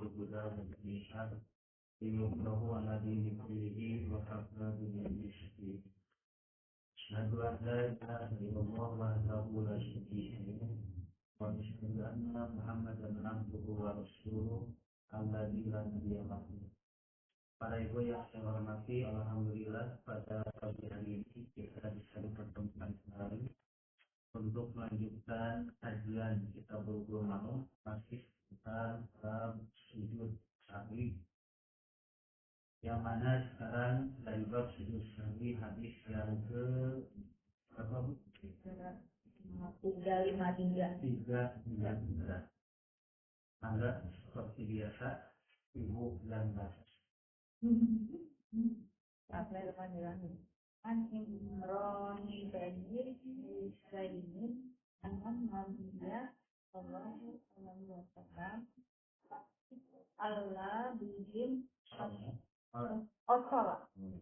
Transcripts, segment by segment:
الهدى والإرشاد ليظهره على دين كله وكفى بالله شهيدا. أشهد أن لا إله إلا الله وحده لا شريك له وأشهد أن محمدا عبده ورسوله الذي لا نبي بعده. Para ibu yang saya hormati, alhamdulillah pada pagi hari ini kita bisa dipertemukan kembali untuk melanjutkan kajian kita Bulughul Maram masih tentang sujud sahwi, yang mana sekarang dari bab sujud sahwi hadis yang ke berapa Bu? 353. Anda seperti biasa ibu dan bapak. Bismillahirrahmanirrahim. An Imran bin Husain an Nabiya sallallahu alaihi wasallam Allah bihim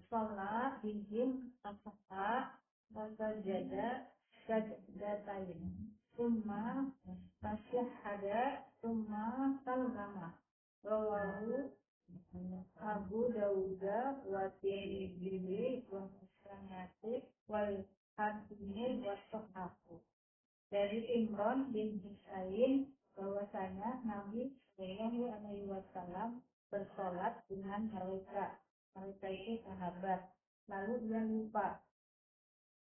sholat bihim asfa sajada sajdatain summa tasyahada summa sallama rawahu Abu Dawud wa Tirmidzi wa Musnad wal Hakim wa Sahih. Dari Imran bin Husain bahwasanya Nabi Shallallahu Alaihi Wasallam bersolat dengan mereka itu sahabat. Lalu dia lupa,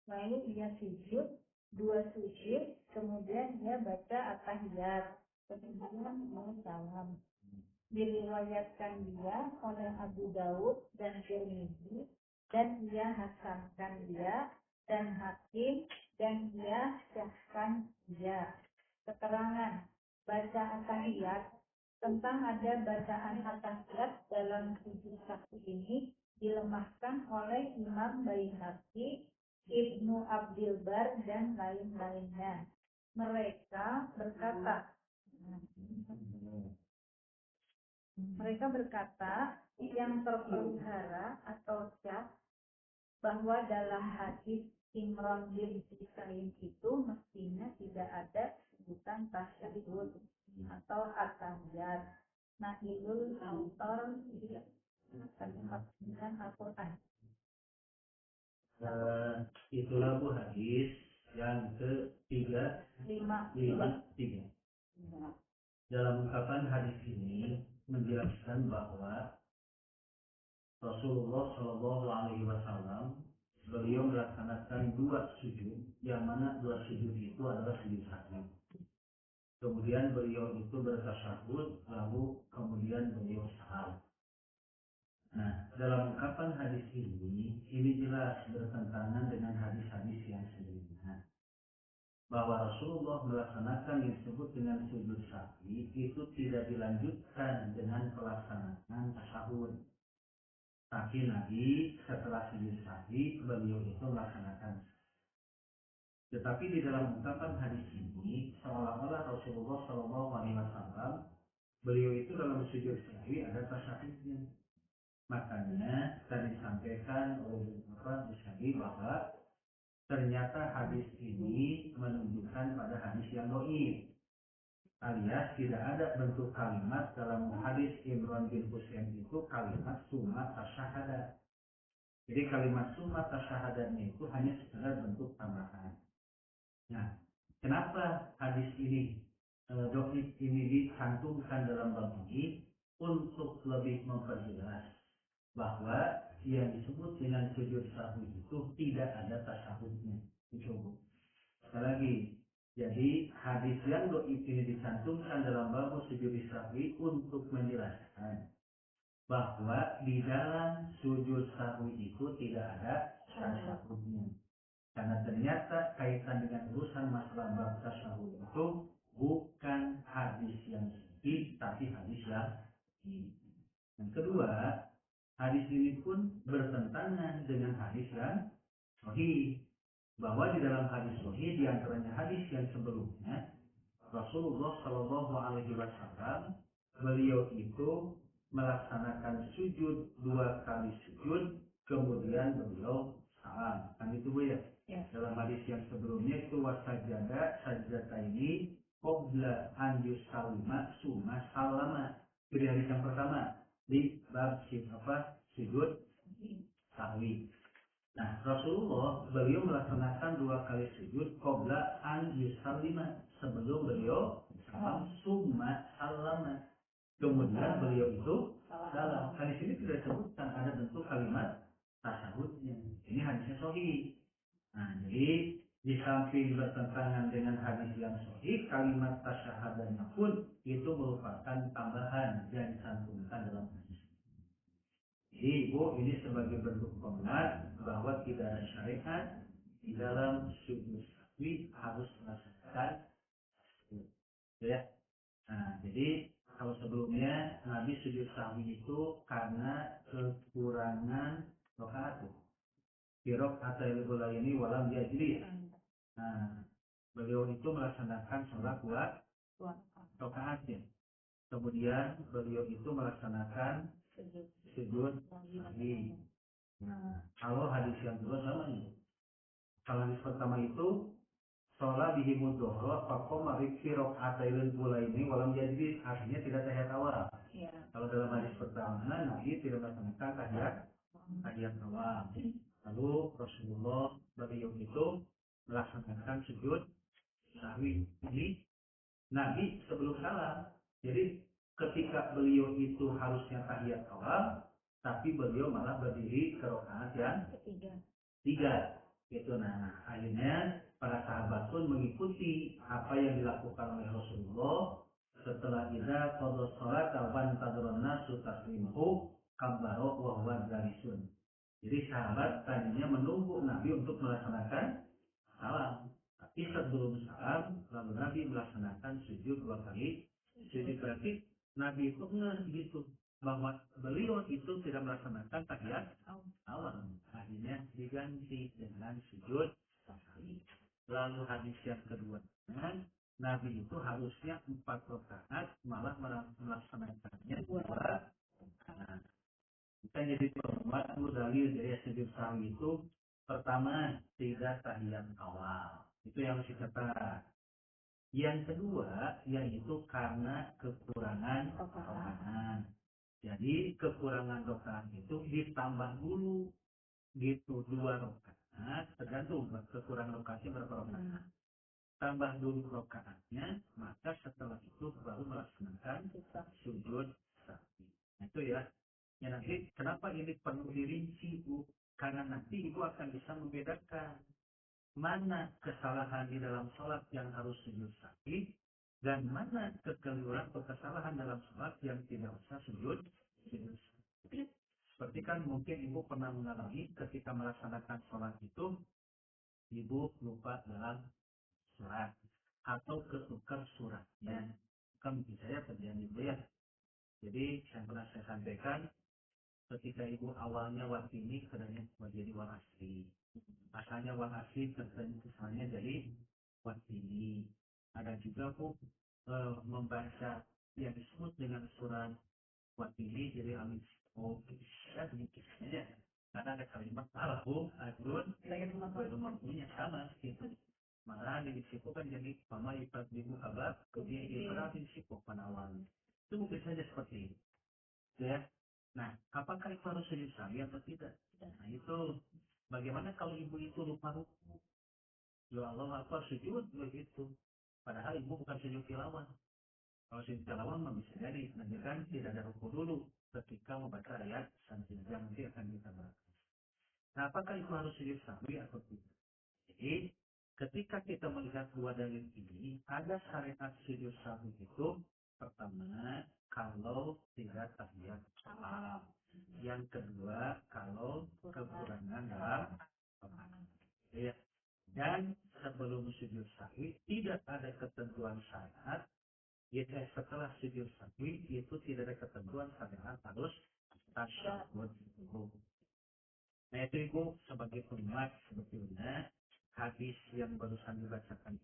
lalu dia sujud 2 sujud, kemudian dia baca at-tahiyat, kemudian dia salam. Diriwayatkan dia oleh Abu Dawud dan Tirmidzi, dan dia hasankan dia, dan Hakim, dan dia sahkan dia. Keterangan baca at-tahiyat, tentang ada bacaan at-tahiyat dalam sujud sahwi ini dilemahkan oleh Imam Baihaqi, Ibnu Abdil Bar, dan lain-lainnya. Mereka berkata yang terpelihara atau syah bahwa dalam hadis Imran bin Husain itu mestinya tidak ada sebutan tasyahud atau at-tahiyat. Nahilul autor dengan Al-Quran. Itulah Bu hadis yang ke-353. Dalam ungkapan hadis ini menjelaskan bahwa Rasulullah Shallallahu Alaihi Wasallam beliau melaksanakan 2 sujud, yang mana 2 sujud itu adalah sujud sahwi. Kemudian beliau itu bertasyahud, lalu kemudian beliau salam. Nah, dalam ungkapan hadis ini jelas bertentangan dengan hadis-hadis yang sebelumnya, bahwa Rasulullah melaksanakan yang disebut dengan sujud sahwi itu tidak dilanjutkan dengan pelaksanaan tasyahud. Tapi Nabi setelah sujud sahwi beliau itu melaksanakan. Tetapi di dalam ungkapan hadis ini seolah-olah Rasulullah SAW beliau itu dalam sujud sahwi ada tasyahudnya. Makanya tadi disampaikan oleh Bapak Bukhari bahwa ternyata hadis ini menunjukkan pada hadis yang dhaif, alias tidak ada bentuk kalimat dalam hadis Imran bin Husain itu kalimat summa tasyahada. Jadi kalimat summa tasyahadanya itu hanya sekedar bentuk tambahan. Nah, kenapa hadis ini dhaif ini dicantumkan dalam bab ini? Untuk lebih memperjelas bahwa yang disebut dengan sujud sahwi itu tidak ada tasyahudnya. Itu sekali lagi. Jadi hadis yang dhaif ini dicantumkan dalam bab sujud sahwi untuk menjelaskan bahwa di dalam sujud sahwi itu tidak ada tasyahudnya. Karena ternyata kaitan dengan urusan masalah bab tasyahud itu bukan hadis yang sahih, tapi hadis yang sahih. Yang kedua, hadis ini pun bertentangan dengan hadis yang sahih. Bahwa di dalam hadis sahih, di antaranya hadis yang sebelumnya, Rasulullah Shallallahu Alaihi Wasallam beliau itu melaksanakan sujud 2 kali sujud, kemudian beliau salam. Kan itu Bu ya? Dalam hadis yang sebelumnya itu wasajada sajdataini qabla an yusallima summa sallama. Jadi hadis yang pertama di bab sujud sahwi. Nah, Rasulullah beliau melaksanakan 2 kali sujud qabla an yusallima, sebelum beliau salam summa salama. Kemudian beliau itu salam. Kan di sini tidak disebutkan ada bentuk kalimat tasahudnya. Ini hadisnya sahih. Nah, jadi di samping bertentangan dengan hadis yang sahih, kalimat tasyahadanya pun itu merupakan tambahan yang dicantumkan dalam hadis. Jadi Ibu, ini sebagai bentuk penguat bahwa tidak ada syariat di dalam sujud sahwi harus melaksanakan sujud. Ya. Nah, jadi kalau sebelumnya Nabi sujud sahwi itu karena kekurangan rokaat. Firok atau ini walam yajri. Nah, beliau itu melaksanakan sholat buat rokaatnya. Kemudian beliau itu melaksanakan sujud sahwi. Nah, kalau hadis yang kedua sama nih. Kalau hadis pertama itu sholat bihimud dohro, fakoma rikfirok atailin pula ini walam jadi artinya tidak tahiyat awal. Ya. Kalau dalam hadis pertama Nabi tidak melaksanakan tahiyat awal. Lalu Rasulullah beliau itu melaksanakan sujud sahwi. Ini Nabi sebelum salam. Jadi ketika beliau itu harusnya tahiyat awal, tapi beliau malah berdiri ke rakaat yang tiga. Gitu. Nah, akhirnya para sahabat pun mengikuti apa yang dilakukan oleh Rasulullah setelah ida qadha salat wan tadronna sutaslimuhu kabaro wa huwa jalisun. Jadi sahabat tadinya menunggu Nabi untuk melaksanakan salam. Tapi sebelum salam, lalu Nabi melaksanakan sujud 2 kali. Sujud berarti Nabi itu gitu bahwa beliau itu tidak melaksanakan tahiyat awal. Akhirnya diganti dengan sujud sahwi. Lalu hadis yang kedua, Nabi itu harusnya 4 rakaat, malah melaksanakannya 2 rakaat. Kita jadi penguat dalil dari sujud sahwi itu pertama tidak tahiyat awal. Itu yang harus kita. Yang kedua yaitu karena kekurangan rokaat. Jadi kekurangan rokaat itu ditambah dulu gitu 2 rakaat, tergantung kekurangan rokaatnya berapa rakaat. Tambah dulu rokaatnya, maka setelah itu baru melaksanakan sujud sahwi. Nah, itu ya. Ya nanti kenapa ini perlu dirinci Bu? Karena nanti Ibu akan bisa membedakan mana kesalahan di dalam sholat yang harus sujud sahwi dan mana kekeliruan atau kesalahan dalam sholat yang tidak usah sujud sahwi. Seperti kan mungkin Ibu pernah mengalami ketika melaksanakan sholat itu Ibu lupa dalam surat atau ketukar suratnya. Kan mungkin saya terjadi itu ya. Jadi yang pernah saya sampaikan ketika Ibu awalnya watini kemudian menjadi wal asli. Asalnya wal asli kesannya jadi watini. Ada juga Bu membaca yang disebut dengan surat watini jadi amin. Oh, bisa sedikit saja. Karena ada kalimat alhum, adun, belum mempunyai sama gitu. Malahan di situ kan jadi mama ibarat ibu kabar, kemudian ibarat di situ pada awalnya. Itu mungkin saja seperti itu. Ya. Nah, apakah itu harus sujud sahwi atau tidak? Nah, itu bagaimana kalau ibu itu lupa ruku? Ya Allah, apa sujud begitu? Padahal ibu bukan sujud tilawah. Kalau sujud tilawah mah bisa jadi, nanti kan tidak ada ruku dulu ketika membaca ayat sampai nanti akan kita bahas. Nah, apakah itu harus sujud sahwi atau tidak? Jadi, ketika kita melihat 2 dalil ini, ada syariat sujud sahwi itu pertama kalau tidak tahiyat awal. Yang kedua kalau kekurangan dalam pemahaman. Ya. Dan sebelum sujud sahwi tidak ada ketentuan syariat. Yaitu setelah sujud sahwi itu tidak ada ketentuan syariat harus tasyahud. Nah itu Ibu sebagai penguat sebetulnya hadis yang barusan dibacakan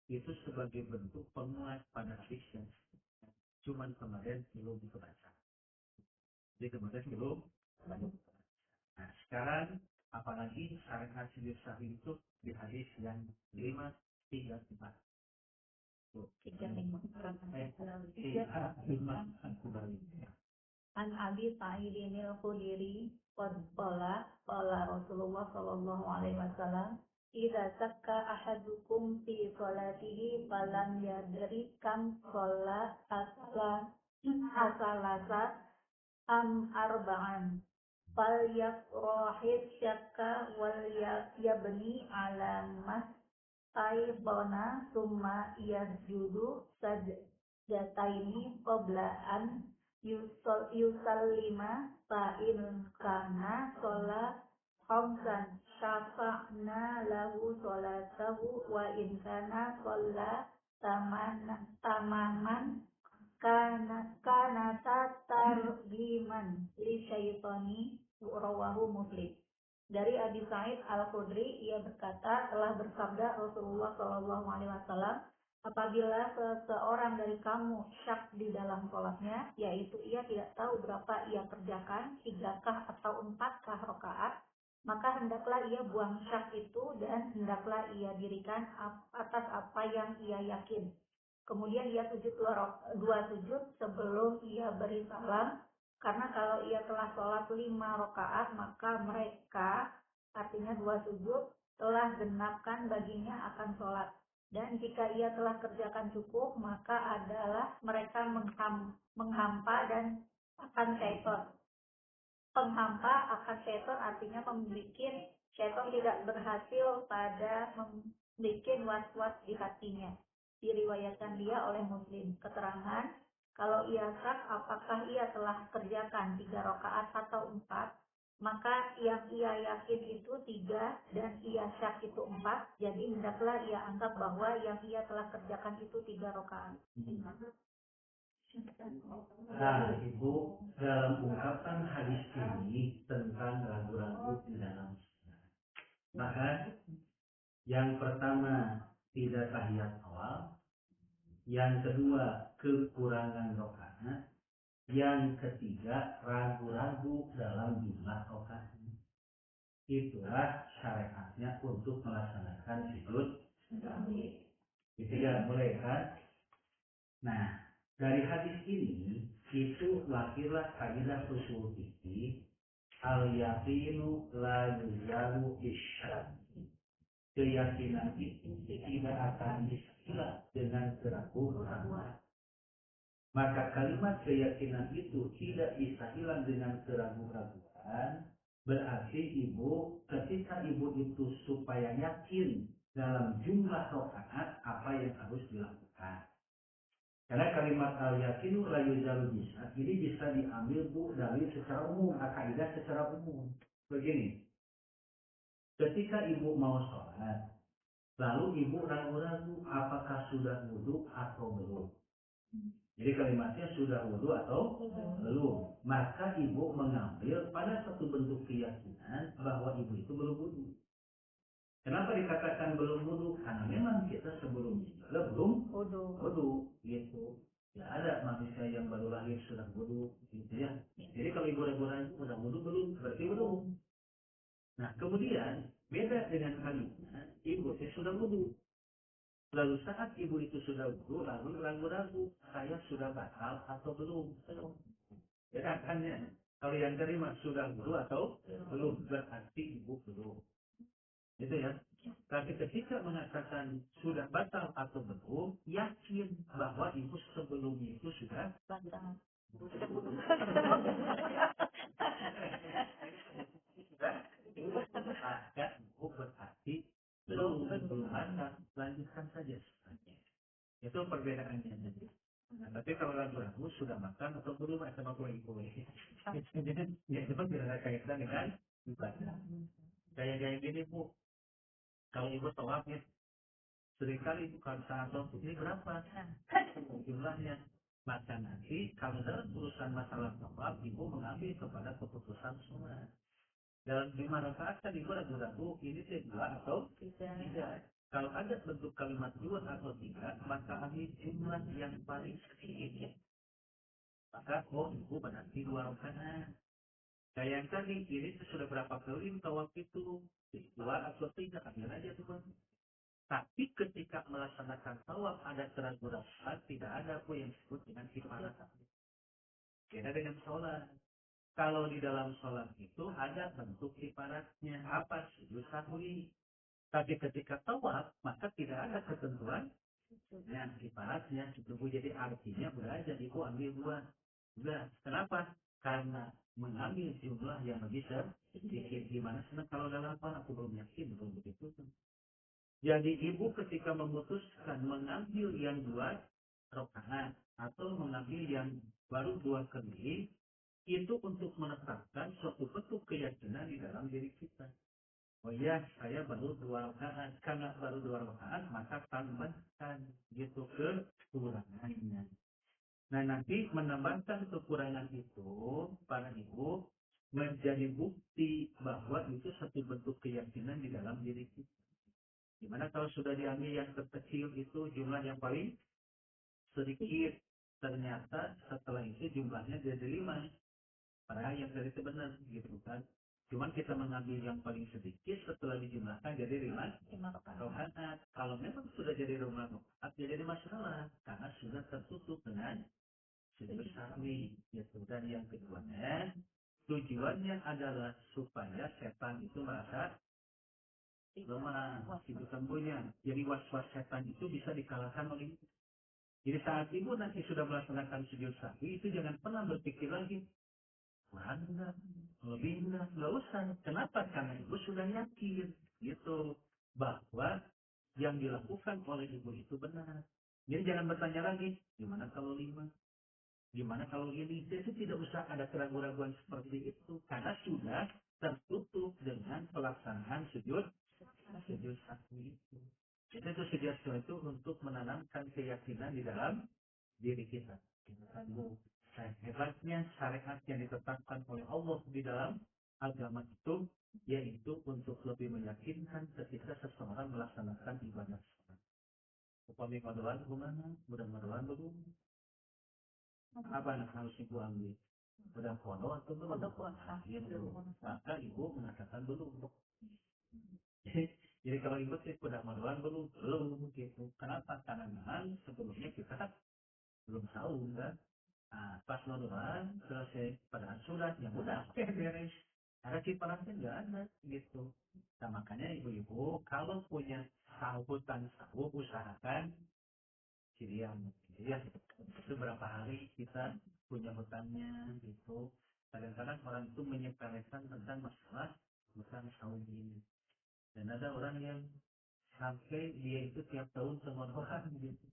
itu sebagai bentuk penguat pada hadis yang cuman kemarin belum dibaca. Jadi kemarin belum. Nah sekarang apalagi syariat sujud sahwi itu di hadis yang 534. An Abi Sa'idin al-Khudri qala Rasulullah sallallahu alaihi wasallam idza sakka ahadukum fi salatihi falam yadri kam shalla asalasa am arba'an fal yafrahid syakka wal yabni ala mas taibana summa yasjudu sajdataini qabla an yusallima fa in kana sholat khamsan syafa'na lahu sholatahu wa in kana sholat tamaman kana targiman li syaitani rawahu Muslim. Dari Abi Sa'id Al-Khudri, ia berkata, telah bersabda Rasulullah Shallallahu Alaihi Wasallam, apabila seseorang dari kamu syak di dalam sholatnya, yaitu ia tidak tahu berapa ia kerjakan, 3kah atau 4kah rakaat, maka hendaklah ia buang syak itu dan hendaklah ia dirikan atas apa yang ia yakin. Kemudian ia sujud dua sujud sebelum ia beri salam. Karena kalau ia telah sholat 5 rakaat, maka mereka, artinya 2 sujud, telah genapkan baginya akan sholat. Dan jika ia telah kerjakan cukup, maka adalah mereka menghampa dan akan syaitan. Penghampa akan syaitan artinya membuat syaitan tidak berhasil pada membuat was-was di hatinya. Diriwayatkan dia oleh Muslim. Keterangan, kalau ia syak apakah ia telah kerjakan 3 rakaat atau 4, maka yang ia yakin itu 3 dan ia syak itu 4, jadi hendaklah ia anggap bahwa yang ia telah kerjakan itu 3 rakaat. Nah, Ibu, dalam ungkapan hadis ini tentang ragu-ragu di dalam salat. Maka yang pertama tidak tahiyat awal, yang kedua kekurangan rakaat, yang ketiga ragu-ragu dalam jumlah rakaat. Itulah syariatnya untuk melaksanakan sujud. Itu ya boleh kan? Nah, dari hadis ini itu lahirlah kaidah usul fikih al-yaqinu la yuzalu bisyarr. Keyakinan itu tidak akan dihilang dengan keraguan. Maka kalimat keyakinan itu tidak bisa hilang dengan keraguan. Berarti ibu, ketika ibu itu supaya yakin dalam jumlah rakaat apa yang harus dilakukan. Karena kalimat al-yakinu la yuzalu bisa, ini bisa diambil Bu dari secara umum, kaidah secara umum. Begini, ketika ibu mau sholat, lalu ibu ragu-ragu apakah sudah wudhu atau belum. Jadi kalimatnya sudah wudhu atau belum. Maka ibu mengambil pada satu bentuk keyakinan bahwa ibu itu belum wudhu. Kenapa dikatakan belum wudhu? Karena memang kita sebelumnya juga belum wudhu, gitu. Ya ada manusia yang baru lahir sudah wudhu, gitu ya. Jadi kalau ibu ragu-ragu sudah wudhu belum, berarti belum. Nah kemudian beda dengan kalimat ibu sudah wudhu. Lalu saat ibu itu sudah wudhu, lalu ragu-ragu saya sudah batal atau belum. Bedakannya. Kalau yang terima sudah wudhu atau belum, berarti ibu belum. Gitu ya. Tapi ketika mengatakan sudah batal atau belum, yakin bahwa ibu sebelumnya itu sudah batal. Sudah ibu berarti belum batal, lanjutkan saja. Itu perbedaannya nanti. Nah, tapi kalau ragu-ragu sudah makan atau belum sama kue-kue. Ya itu tidak ada kaitan dengan ibadah. Kayak gini Bu, kalau ibu tawaf ya, seringkali bukan satu ini berapa jumlahnya. Maka nanti kalau dalam urusan masalah tawaf, ibu mengambil kepada keputusan sunat. Dalam 5 rakaat kan ibu ragu-ragu ini 2 atau 3. Kalau ada bentuk kalimat 2 atau 3, maka ambil jumlah yang paling sedikit. Maka ibu berarti 2 rakaat. Kayak yang tadi, ini sudah berapa kali tawaf itu? 2 atau 3, ambil aja tuh Bang. Tapi ketika melaksanakan tawaf ada keraguan, tidak ada pun yang disebut dengan kifarat. Beda dengan sholat. Kalau di dalam sholat itu ada bentuk kifaratnya. Apa? Sujud sahwi. Tapi ketika tawaf, maka tidak ada ketentuan yang kifaratnya. Itu jadi artinya udah aja ibu ambil dua. Udah. Kenapa? Karena mengambil jumlah yang lebih sedikit. Gimana senang kalau dalam apa? Aku belum yakin betul begitu. Jadi ibu ketika memutuskan mengambil yang dua rakaat atau mengambil yang baru dua kali, itu untuk menetapkan suatu bentuk keyakinan di dalam diri kita. Oh iya, saya baru dua rakaat. Karena baru dua rakaat, maka tambahkan gitu kekurangannya. Nah, nanti menambahkan kekurangan itu, para ibu, menjadi bukti bahwa itu satu bentuk keyakinan di dalam diri kita. Gimana kalau sudah diambil yang terkecil itu jumlah yang paling sedikit. Ternyata setelah itu jumlahnya jadi 5. Padahal yang dari itu benar gitu kan. Cuman kita mengambil yang paling sedikit setelah dijumlahkan jadi 5 rakaat. Kalau memang sudah jadi 5 rakaat ya jadi masalah. Karena sudah tertutup dengan sujud sahwi gitu. Dan yang keduanya tujuannya adalah supaya setan itu merasa lemah itu sembuhnya. Jadi was-was setan itu bisa dikalahkan oleh itu. Jadi saat ibu nanti sudah melaksanakan sujud sahwi itu jangan pernah berpikir lagi kurang enggak, lebih enggak usah. Kenapa? Karena ibu sudah yakin gitu bahwa yang dilakukan oleh ibu itu benar. Jadi jangan bertanya lagi, gimana kalau 5? Gimana kalau ini? Jadi tidak usah ada keraguan-keraguan seperti itu karena sudah tertutup dengan pelaksanaan sujud sahwi itu. Jadi itu sujud sahwi itu untuk menanamkan keyakinan di dalam diri kita. Nah, hebatnya syariat yang ditetapkan oleh Allah di dalam agama itu yaitu untuk lebih meyakinkan ketika seseorang melaksanakan ibadah sholat. Upami maduan kemana? Mudah maduan belum? Apa yang harus ibu ambil? Udah foto atau belum? Nah, gitu. Maka ibu mengatakan belum. Jadi kalau ibu sih udah maduan belum? Belum gitu. Kenapa? Karena memang sebelumnya kita belum tahu kan. Nah, pas maduan selesai pada surat yang udah oke beres. Karena kiparannya nggak ada gitu. Nah makanya ibu-ibu kalau punya sahutan sahut usahakan Sirian, gitu ya. Itu berapa hari kita punya hutangnya gitu. Kadang-kadang orang itu menyepelekan tentang masalah hutang sahur ini. Dan ada orang yang sampai dia itu tiap tahun orang gitu.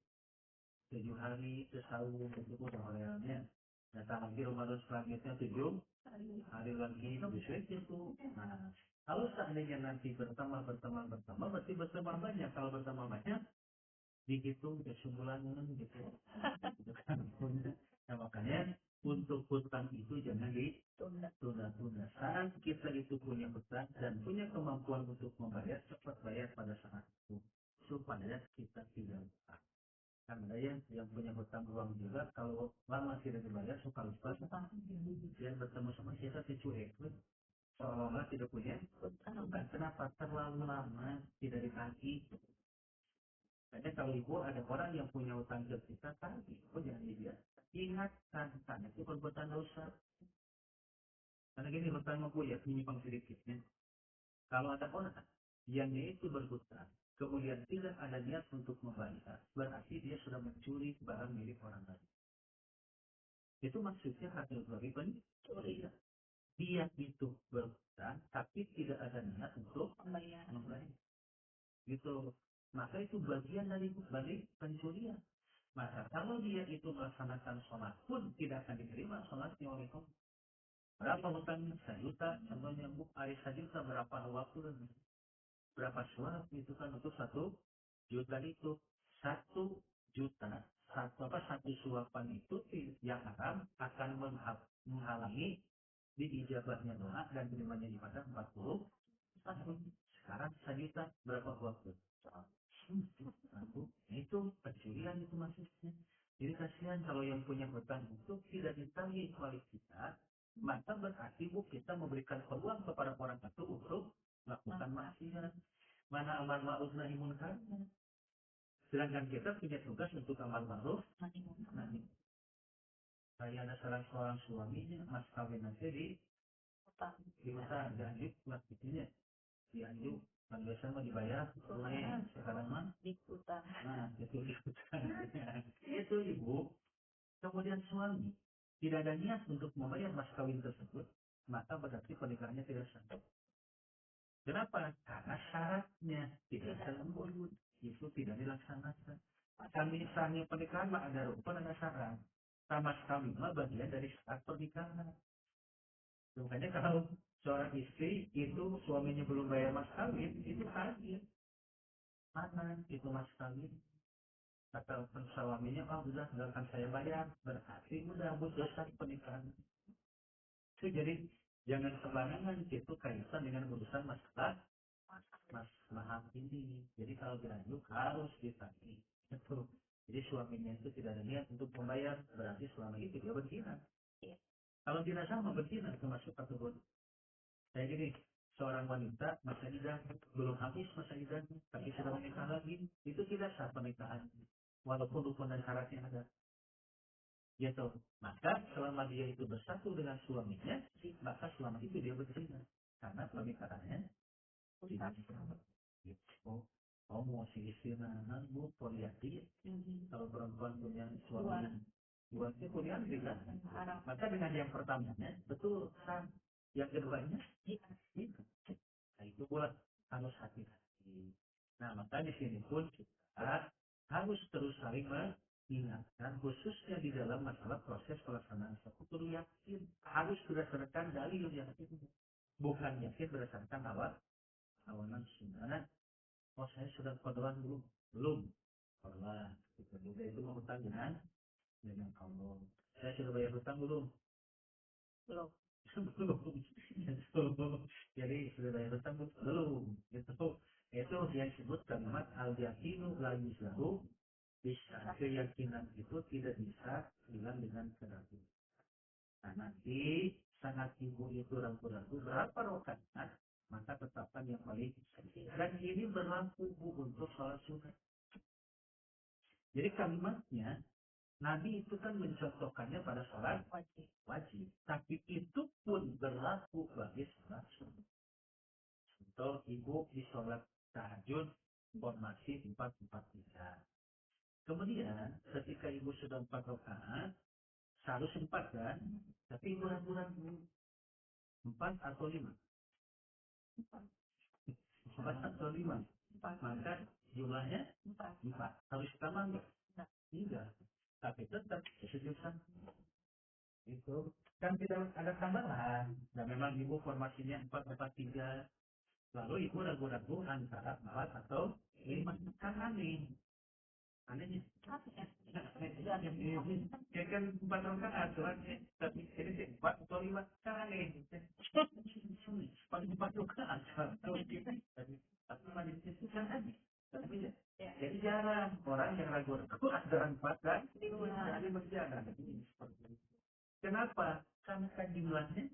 7 hari itu sahur itu udah realnya. Datang lagi Ramadan selanjutnya 7 hari lagi bisa itu. Nah, kalau seandainya nanti bertambah berarti bertambah banyak. Kalau bertambah banyak dihitung ke sebulan gitu. Gitu kan. Nah makanya untuk hutang itu jangan ditunda-tunda. Saat kita itu punya hutang dan punya kemampuan untuk membayar, cepat bayar pada saat itu. Supaya kita tidak hutang. Kan ada yang punya hutang uang juga, kalau lama tidak dibayar, suka lupa. Dia bertemu sama kita dicuek. Seolah-olah tidak punya hutang. Kenapa? Terlalu lama tidak ditagih. Makanya kalau ibu ada orang yang punya hutang ke kita, tagih. Oh jangan dia. Ingatkan, karena itu perbuatan dosa. Karena gini hutang aku ya, menyimpang sedikitnya. Kalau ada orang yang dia itu berhutang, kemudian tidak ada niat untuk membayar, berarti dia sudah mencuri barang milik orang lain. Itu maksudnya kategori pencuri. Dia itu berhutang, tapi tidak ada niat untuk membayar. Gitu. Maka itu bagian dari pencurian. Maka kalau dia itu melaksanakan sholat pun tidak akan diterima sholatnya oleh Allah. Berapa hutangnya? 1 juta. Contohnya bu, air 1 juta berapa waktu? Berapa sholat itu kan untuk 1 juta itu. 1 juta. Satu suapan itu yang haram akan menghalangi diijabahnya doa dan terimanya ibadah 40 tahun. Sekarang 1 juta berapa waktu? Itu pencurian itu maksudnya. Jadi kasihan kalau yang punya hutang itu tidak ditagih oleh kita, maka berarti bu kita memberikan peluang kepada orang itu untuk melakukan maksiat. Mana amar ma'ruf nahi munkar? Sedangkan kita punya tugas untuk amar ma'ruf nahi munkar. Kayak ada salah seorang suaminya mas kawin nanti di utang dianjuk buat bikinnya dianjuk kan biasa mah dibayar tunai sekarang mah di utang. Nah itu di utang. Itu ibu. Kemudian suami tidak ada niat untuk membayar mas kawin tersebut, maka berarti pernikahannya tidak sah. Kenapa? Karena syaratnya tidak sempurna, itu tidak dilaksanakan. Kami misalnya pernikahan mah ada rukun ada syarat. Sama sekali mah bagian dari syarat pernikahan. Makanya kalau seorang istri itu suaminya belum bayar mas kawin, itu sakit. Mana itu mas kawin? Kata suaminya, oh udah nggak akan saya bayar. Berarti udah selesai pernikahan. Itu jadi jangan sembarangan itu kaitan dengan urusan masalah masalah ini. Jadi kalau dilanjut harus ditagih. Itu. Jadi suaminya itu tidak ada niat untuk membayar, berarti suami itu dia berzina. Kalau tidak sama berzina termasuk kategori. Kayak gini, seorang wanita masa idah belum habis masa idahnya, tapi sudah menikah lagi, itu tidak sah pernikahan. Walaupun rukun dan syaratnya ada. Gitu. Maka selama dia itu bersatu dengan suaminya, maka selama itu dia berzina. Karena pernikahannya tidak sah. Gitu. Oh, mau si istri anak bu, poliati. Kalau perempuan punya suami, buatnya poliati kan. Maka dengan yang pertamanya, betul sah. Yang keduanya, itu. Nah, itu pula harus hati-hati. Nah, maka di sini pun kita harus terus saling mengingatkan, khususnya di dalam masalah proses pelaksanaan sholat. Perlu yakin, harus berdasarkan dalil yang yakin. Bukan yakin berdasarkan awalan sunnah. Oh, saya sudah kodoran belum? Belum. Allah. Kita juga itu mau hutang dengan Allah. Saya sudah bayar hutang belum? Belum. Belum. Jadi sudah bayar hutang belum. Itu yang disebut kalimat al-yaqinu la yuslahu bisa. Keyakinan itu tidak bisa hilang dengan keraguan. Nah, nanti sangat ibu itu ragu-ragu berapa rakaat, maka tetapkan yang paling dan ini berlaku bu untuk sholat sunnah. Jadi kalimatnya Nabi itu kan mencontohkannya pada sholat wajib. Tapi itu pun berlaku bagi sholat sunnah. Contoh ibu di sholat tahajud formasi 4-4-3. Kemudian ketika ibu sudah 4 rakaat, seharusnya 4 kan? Tapi ibu ragu-ragu 4 atau 5. 4 atau 5. Maka jumlahnya 4. Harus tambah enggak? Tidak. Tapi tetap kesejukan. Itu kan tidak ada tambahan. Dan memang ibu formasinya 4-4-3. Lalu ibu ragu-ragu antara 4 atau 5. Kan aneh. Anehnya. Ya kan 4 rakaat sholatnya. Tapi ini 4 atau 5. Kan aneh. Paling 4 rakaat. Tapi majelis itu kan aneh. Jadi jarang orang yang ragu-ragu antara 4 dan 5. Jadi berjalan. Kenapa? Karena kan jumlahnya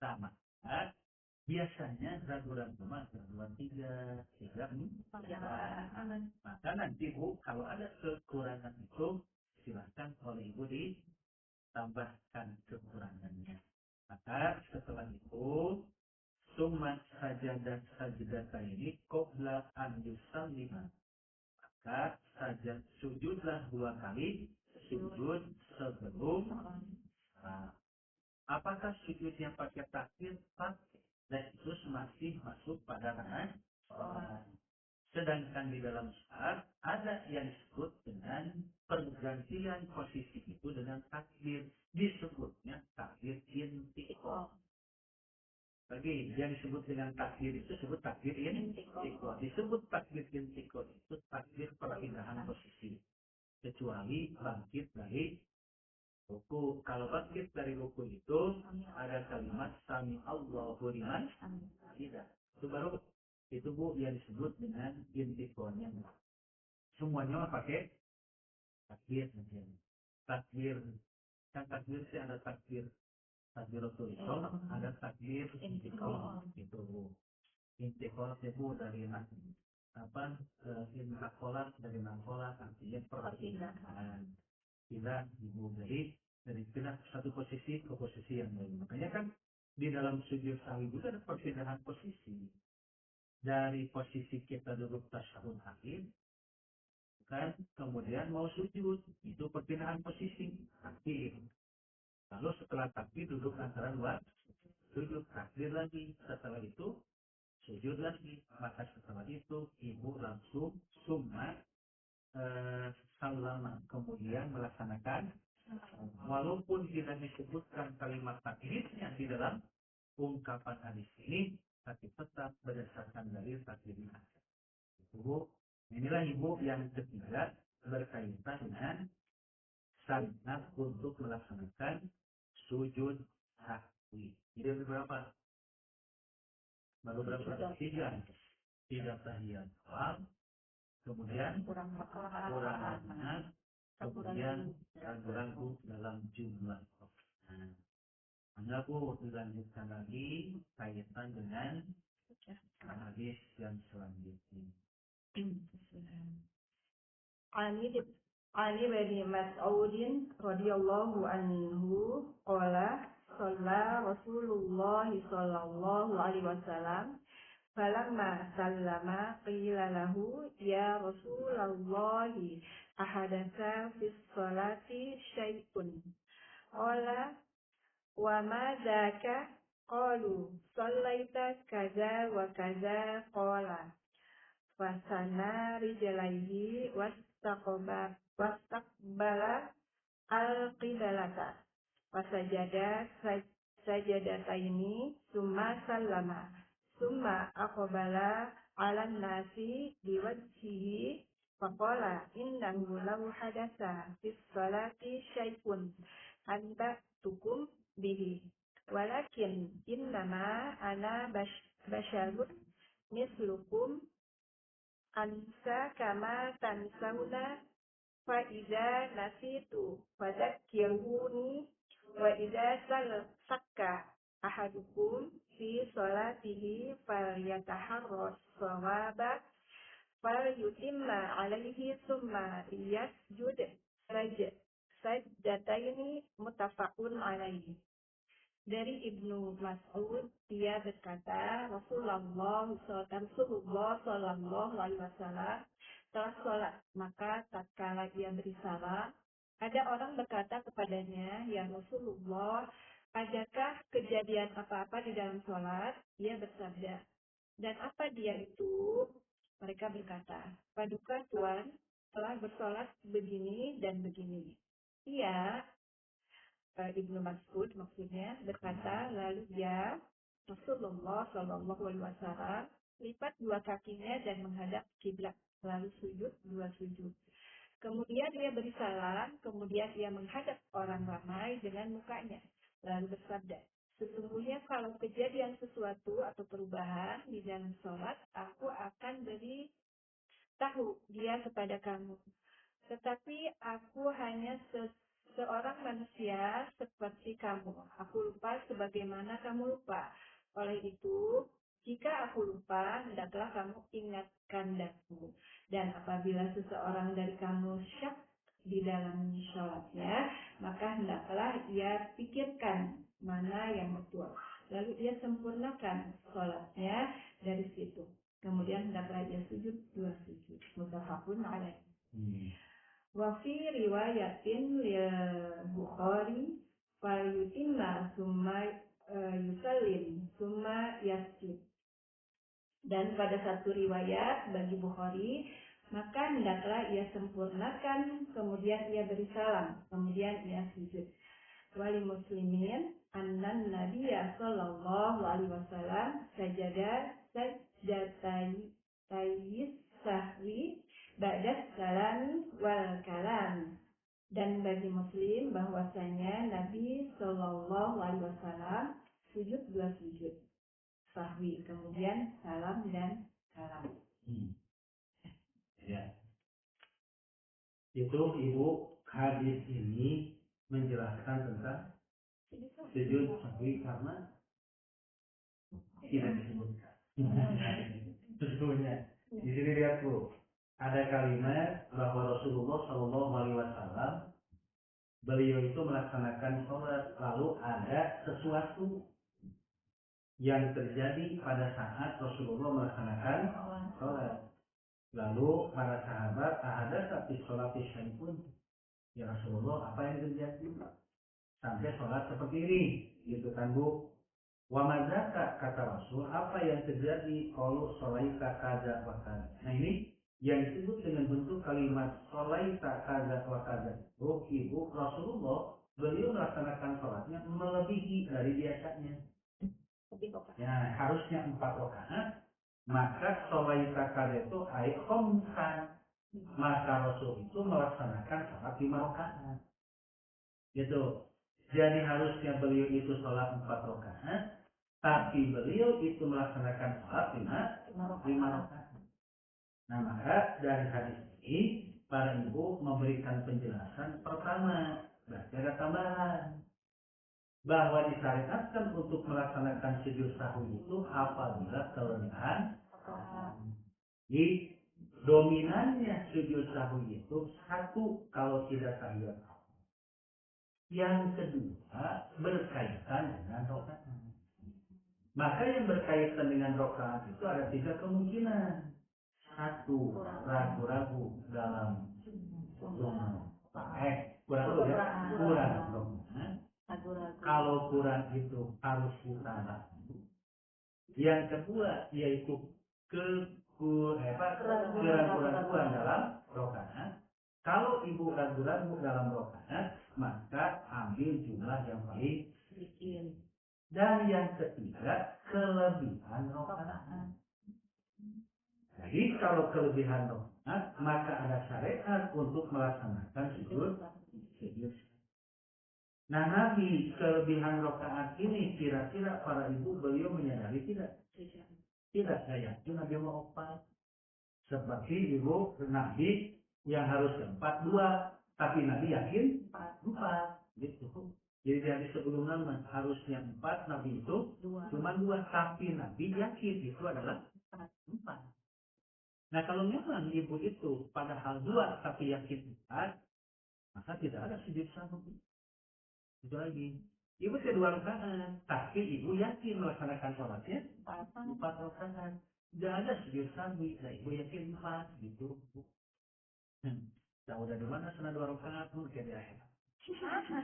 sama. Nah, biasanya ragu-ragu mah raguan 3, 3, 4. Maka nanti bu, kalau ada kekurangan itu, silahkan oleh ibu ditambahkan kekurangannya. Maka setelah itu, sumat sajadah sajadah ini qabla an yusallima. Maka sajad sujudlah 2 kali, sujud sebelum salam. Apakah sujudnya pakai takbir? Pakai. Dan itu masih masuk pada ranah sholat. Sedangkan di dalam sholat ada yang disebut dengan pergantian posisi itu dengan takbir. Disebutnya takbir intiko. Bagi yang disebut dengan takbir itu disebut takbir intiko. Disebut takbir intiko itu takbir perpindahan posisi. Kecuali bangkit dari ruku. Kalau bangkit dari ruku itu ada kalimat sami Allahu liman hamidah. Itu baru itu bu yang disebut dengan intikonya. Semuanya pakai takbir saja. Takbir kan takbir sih ada takbir takbiratul ihram, ada takbir intiko itu bu. Intikot itu dari apa intakolat dari nangkolat artinya perpindahan. Pindah ibu dari pindah satu posisi ke posisi yang lain. Makanya kan di dalam sujud sahwi juga ada perpindahan posisi. Dari posisi kita duduk tasyahud akhir kan kemudian mau sujud itu perpindahan posisi takbir. Lalu setelah takbir duduk antara dua sujud takbir lagi. Setelah itu sujud lagi. Maka setelah itu ibu langsung summa salama kemudian melaksanakan walaupun tidak disebutkan kalimat takbirnya di dalam ungkapan hadis ini tapi tetap berdasarkan dalil takbirnya. Ibu, inilah ibu yang ketiga berkaitan dengan sanad untuk melaksanakan sujud sahwi. Jadi berapa? Baru berapa? Tiga tahiyat awal, kemudian kurang makna, kemudian ragu-ragu dalam jumlah. Nah, hanya aku dilanjutkan lagi kaitan dengan hadis yang selanjutnya. عن ابن مسعود رضي الله عنه قال صلى رسول الله صلى الله عليه وسلم فلما سلم قيل له يا رسول الله أحدث في الصلاة شيء قال وما ذاك قالوا صليت كذا وكذا قال فسنى رجليه واستقبل القبلة فسجد سجدتين ثم سلم ثم أقبل على الناس بوجهه فقال إنه لو حدث في الصلاة شيء أنبأتكم به ولكن إنما أنا بشر مثلكم أنسى كما تنسون فإذا نسيت فذكروني وإذا شك أحدكم في صلاته فليتحرى الصواب فليتم عليه ثم ليسجد سجدتين متفق عليه. Dari Ibnu Mas'ud, dia berkata, Rasulullah Sallallahu Alaihi Wasallam telah sholat. Maka tatkala ia beri salam, ada orang berkata kepadanya, ya Rasulullah, adakah kejadian apa-apa di dalam sholat? Ia bersabda, dan apa dia itu? Mereka berkata, paduka Tuhan telah bersolat begini dan begini. Ia Ibnu Mas'ud maksudnya berkata, lalu dia Rasulullah Shallallahu Alaihi Wasallam lipat dua kakinya dan menghadap kiblat, lalu sujud dua sujud. Kemudian dia beri salam, kemudian ia menghadap orang ramai dengan mukanya, lalu bersabda, sesungguhnya kalau kejadian sesuatu atau perubahan di dalam sholat, aku akan beri tahu dia kepada kamu. Tetapi aku hanya seorang manusia seperti kamu. Aku lupa sebagaimana kamu lupa. Oleh itu, jika aku lupa, hendaklah kamu ingatkan aku. Dan apabila seseorang dari kamu syak di dalam sholatnya, maka hendaklah ia pikirkan mana yang betul. Lalu ia sempurnakan sholatnya dari situ. Kemudian hendaklah dia sujud dua sujud. Muttafaqun alaih. Wa fi riwayatin lil Bukhari falyutimma summa yusallim summa yasjud. Dan pada satu riwayat bagi Bukhari, maka hendaklah ia sempurnakan, kemudian ia beri salam, kemudian ia sujud. Wali muslimin annan nabiyya sallallahu alaihi wasallam sajada sajdatai sahwi ba'da salam wal kalam. Dan bagi muslim bahwasanya Nabi Sallallahu Alaihi Wasallam sujud dua sujud sahwi, kemudian salam dan kalam. Ya. Itu ibu hadis ini menjelaskan tentang sujud sahwi karena tidak disebutkan. Sesungguhnya di sini lihat Bu, ada kalimat bahwa Rasulullah Shallallahu Alaihi Wasallam beliau itu melaksanakan sholat, lalu ada sesuatu yang terjadi pada saat Rasulullah melaksanakan sholat. Lalu para sahabat ada satu sholat isya pun, ya Rasulullah apa yang terjadi sampai sholat seperti ini, gitu kan Bu? Wa madzaka, kata Rasul, apa yang terjadi kalau sholaita kaza wa kaza. Nah ini yang disebut dengan bentuk kalimat sholaita kaza wa kaza itu ibu Rasulullah beliau melaksanakan sholatnya melebihi dari biasanya. Ya harusnya 4 rakaat, maka sholaita kaza itu ayat khomsan, maka Rasul itu melaksanakan sholat 5 rakaat. Gitu. Jadi harusnya beliau itu sholat 4 rakaat, tapi beliau itu melaksanakan sholat 5 rakaat. Nah maka dari hadis ini para ibu memberikan penjelasan pertama, berarti ada tambahan bahwa disyariatkan untuk melaksanakan sujud sahwi itu apabila kelebihan di dominannya sujud sahwi itu satu kalau tidak tahiyat. Yang kedua berkaitan dengan rokaat. Maka yang berkaitan dengan rokaat itu ada 3 kemungkinan. Satu, ragu-ragu dalam kurang rokaat. Kalau kurang itu harus utama. Yang kedua yaitu keraguan dalam rokaat. Kalau ibu ragu-ragu dalam rokaat, maka ambil jumlah yang paling sedikit. Dan yang ketiga, kelebihan rokaat. Jadi kalau kelebihan rokaat, maka ada syariat untuk melaksanakan sujud. Nah Nabi kelebihan rokaat ini kira-kira para ibu beliau menyadari tidak? Tidak, saya yakin Nabi mau 4. Seperti ibu Nabi yang harus 4, 2. Tapi Nabi yakin 4. Gitu. Jadi dari sebelumnya harusnya 4, Nabi itu cuma 2. Tapi Nabi yakin itu adalah 4. Nah kalau memang ibu itu padahal 2 tapi yakin 4, maka tidak ada sujud sahwi. Itu lagi. Ibu kedua rakaat, tapi ibu yakin melaksanakan sholatnya 4 rakaat. Tidak ada sujud sahwi, nah ibu yakin 4 gitu. Tahu dari mana sana 2 rakaat mungkin ya.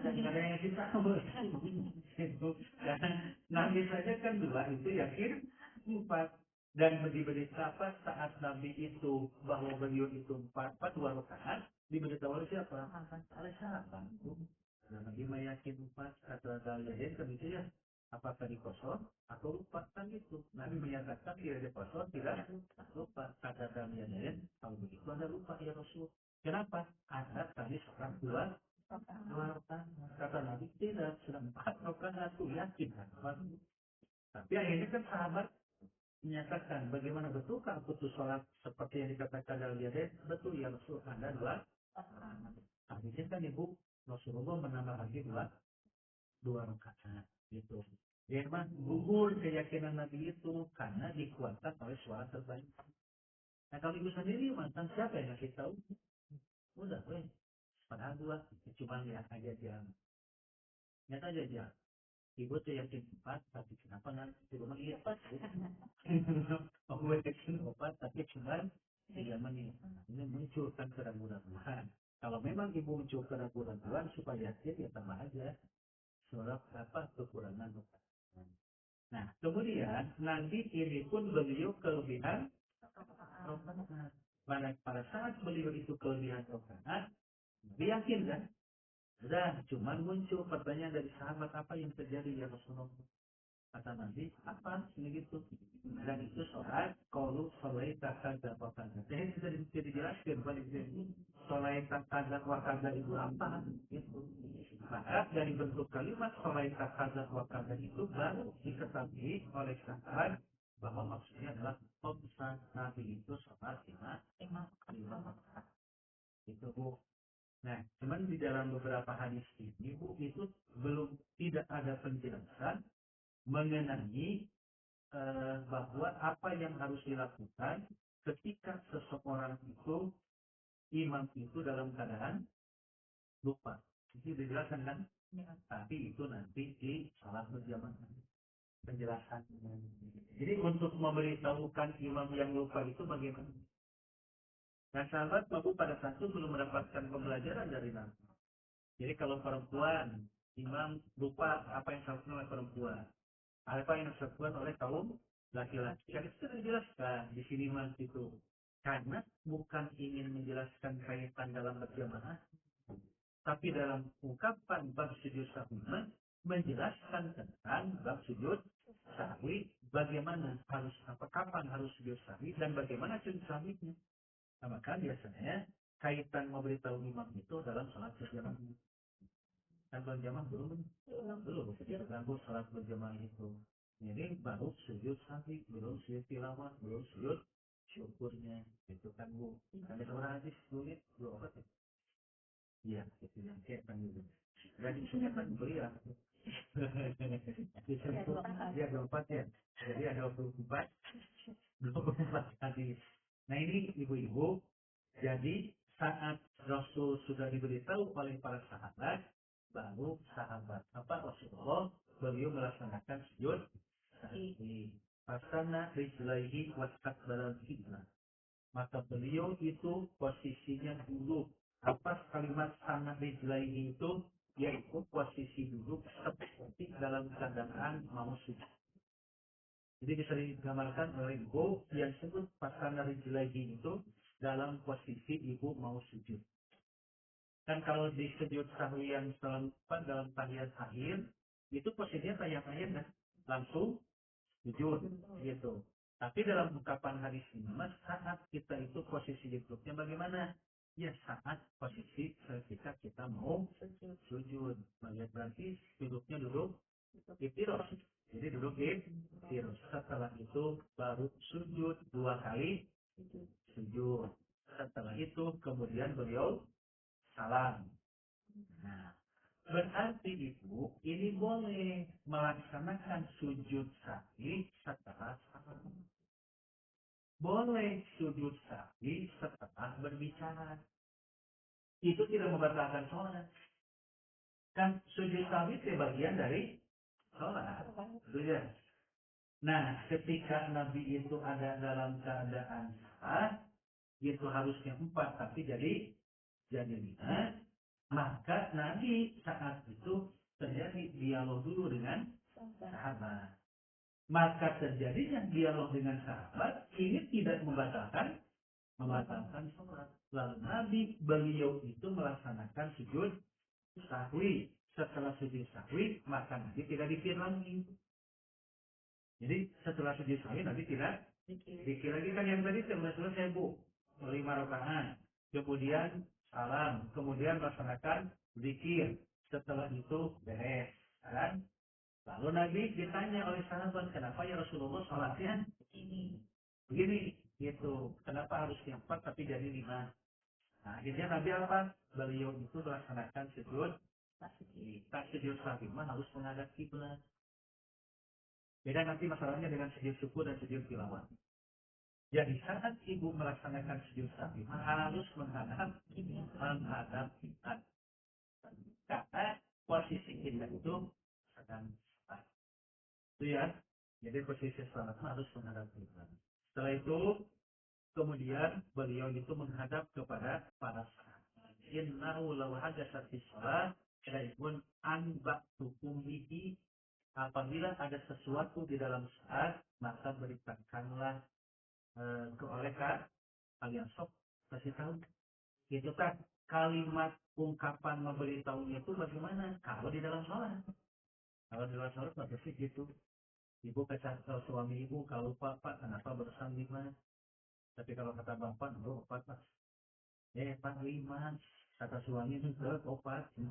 Dan ada yang kita itu karena Nabi saja kan 2 itu yakin 4. Dan diberitahu saat Nabi itu bahwa beliau itu 2 rakaat diberitahu oleh siapa? Oleh sahabat. Nah, Nabi meyakin 4 atau kalian kan itu ya apakah di kosong atau lupa kan itu. Nabi menyatakan tidak ada kosong tidak lupa. Kata kalian kalau begitu ada lupa ya Rasul. Kenapa? Karena tadi seorang 2 rakaat. Kata Nabi tidak sudah 4 rakaat aku yakin kan. Tapi akhirnya kan sahabat menyatakan bagaimana betulkah putus sholat seperti yang dikatakan dalam dia betul ya Rasul Anda 2. Akhirnya kan ibu Rasulullah menambah lagi 2 rakaat gitu. Ya memang gugur keyakinan Nabi itu karena dikuatkan oleh suara terbaik. Nah kalau ibu sendiri mantan siapa yang ngasih tahu? Udah weh, padahal 2 cuma lihat aja dia. Lihat aja dia. Ibu tuh yakin 4, tapi kenapa nggak di rumah lihat? Gue yakin 4, tapi cuma 3 menit. Ini munculkan keraguan-keraguan. Kalau memang ibu muncul keraguan-keraguan supaya yakin ya tambah aja surat kekurangan. Nah kemudian nanti ini pun beliau kelebihan rokaat. Pada saat beliau itu kelebihan rokaat, dia yakin kan? Udah, cuman muncul pertanyaan dari sahabat apa yang terjadi ya Rasulullah. Kata Nabi, apa? Ini gitu. Dan itu sholat, kalau sholat takada wakada. Jadi sudah dijelaskan pada ini. Sholat takada wakada itu apa? Gitu. Maka dari bentuk kalimat sholat takada wakada itu baru diketahui oleh sahabat bahwa maksudnya adalah pesan Nabi itu sholat 5 rakaat. Itu Bu. Nah, cuman di dalam beberapa hadis ini Bu itu belum tidak ada penjelasan mengenai bahwa apa yang harus dilakukan ketika seseorang itu imam itu dalam keadaan lupa. Itu dijelaskan kan? Ya. Tapi itu nanti di salat berjamaah penjelasan. Jadi untuk memberitahukan imam yang lupa itu bagaimana? Dan sahabat bapak pada saat itu belum mendapatkan pembelajaran dari Nabi. Jadi kalau perempuan, imam lupa apa yang dilakukan oleh perempuan, apa yang dilakukan oleh kaum laki-laki. Kan itu sudah dijelaskan di sini mas itu. Karena bukan ingin menjelaskan kaitan dalam berjamaah, tapi dalam ungkapan bab sujud sahwi menjelaskan tentang bab sujud sahwi, bagaimana harus apa kapan harus sujud sahwi dan bagaimana sujud sahwinya. Nah, maka biasanya kaitan memberitahu imam itu dalam salat berjamaah. Dan berjamaah belum ganggu salat berjamaah itu. Jadi baru sujud sahwi, belum sujud tilawah, belum sujud syukurnya. Itu kan bu. Ada orang hadis sulit, belum apa. Iya, itu yang kayak kan gitu. Dan isunya kan beliau. Dia 24 ya. Jadi ada 24 hadis. Nah ini ibu-ibu, jadi saat Rasul sudah diberitahu oleh para sahabat, baru sahabat apa Rasulullah beliau melaksanakan sujud sahwi. Pasana rijlaihi wastaqbalal qiblah. Maka beliau itu posisinya duduk. Atas kalimat sangat rijlaihi itu yaitu posisi duduk seperti dalam keadaan mau sujud. Jadi bisa digambarkan oleh ibu yang sebut pasana rijlaihi itu dalam posisi ibu mau sujud. Kan kalau di sujud sahwi yang dalam tahiyat akhir itu posisinya tahiyat akhir kan langsung sujud gitu. Tapi dalam ungkapan hadis ini mas saat kita itu posisi duduknya bagaimana? Ya saat posisi ketika kita mau sujud. Berarti duduknya duduk iftiros. Jadi duduk iftiros. Setelah itu baru sujud 2 kali sujud. Setelah itu kemudian beliau salam. Nah, berarti ibu ini boleh melaksanakan sujud sahwi setelah salam. Boleh sujud sahwi setelah berbicara. Itu tidak membatalkan sholat. Kan sujud sahwi itu bagian dari sholat. Sudah. Nah, ketika Nabi itu ada dalam keadaan salat, itu harusnya 4, tapi jadi 5. Maka Nabi saat itu terjadi dialog dulu dengan sahabat. Maka terjadinya dialog dengan sahabat ini tidak membatalkan sholat. Lalu Nabi beliau itu melaksanakan sujud sahwi. Setelah sujud sahwi maka Nabi tidak dikir lagi. Jadi setelah sujud sahwi Nabi tidak dikir lagi kan yang tadi sudah selesai bu 5 rakaat. Kemudian salam, kemudian melaksanakan zikir. Setelah itu beres, kan? Lalu Nabi ditanya oleh sahabat, kenapa ya Rasulullah sholatnya begini, gitu. Kenapa harus yang 4 tapi jadi 5? Nah, akhirnya Nabi apa? Beliau itu melaksanakan sujud. Tak sujud sahwi harus menghadap kiblat. Beda nanti masalahnya dengan sujud syukur dan sujud tilawah. Jadi saat ibu melaksanakan sujud sahwi harus menghadap kiblat. Karena posisi kita itu sedang salat. Itu ya. Jadi posisi salat harus menghadap kiblat. Setelah itu kemudian beliau itu menghadap kepada para sahabat. Innahu law hadatsa fi shalah kaimun an ba'tukum bihi. Apabila ada sesuatu di dalam salat maka beritakanlah oleh kalian sok kasih tahu. Itu kan kalimat ungkapan memberitahunya itu bagaimana? Kalau di dalam sholat. Kalau di dalam sholat maka sih gitu. Ibu kata suami ibu kalau pak kenapa berusaha 5? Tapi kalau kata bapak, oh 4 pak. Pak 5. Kata suami itu 4.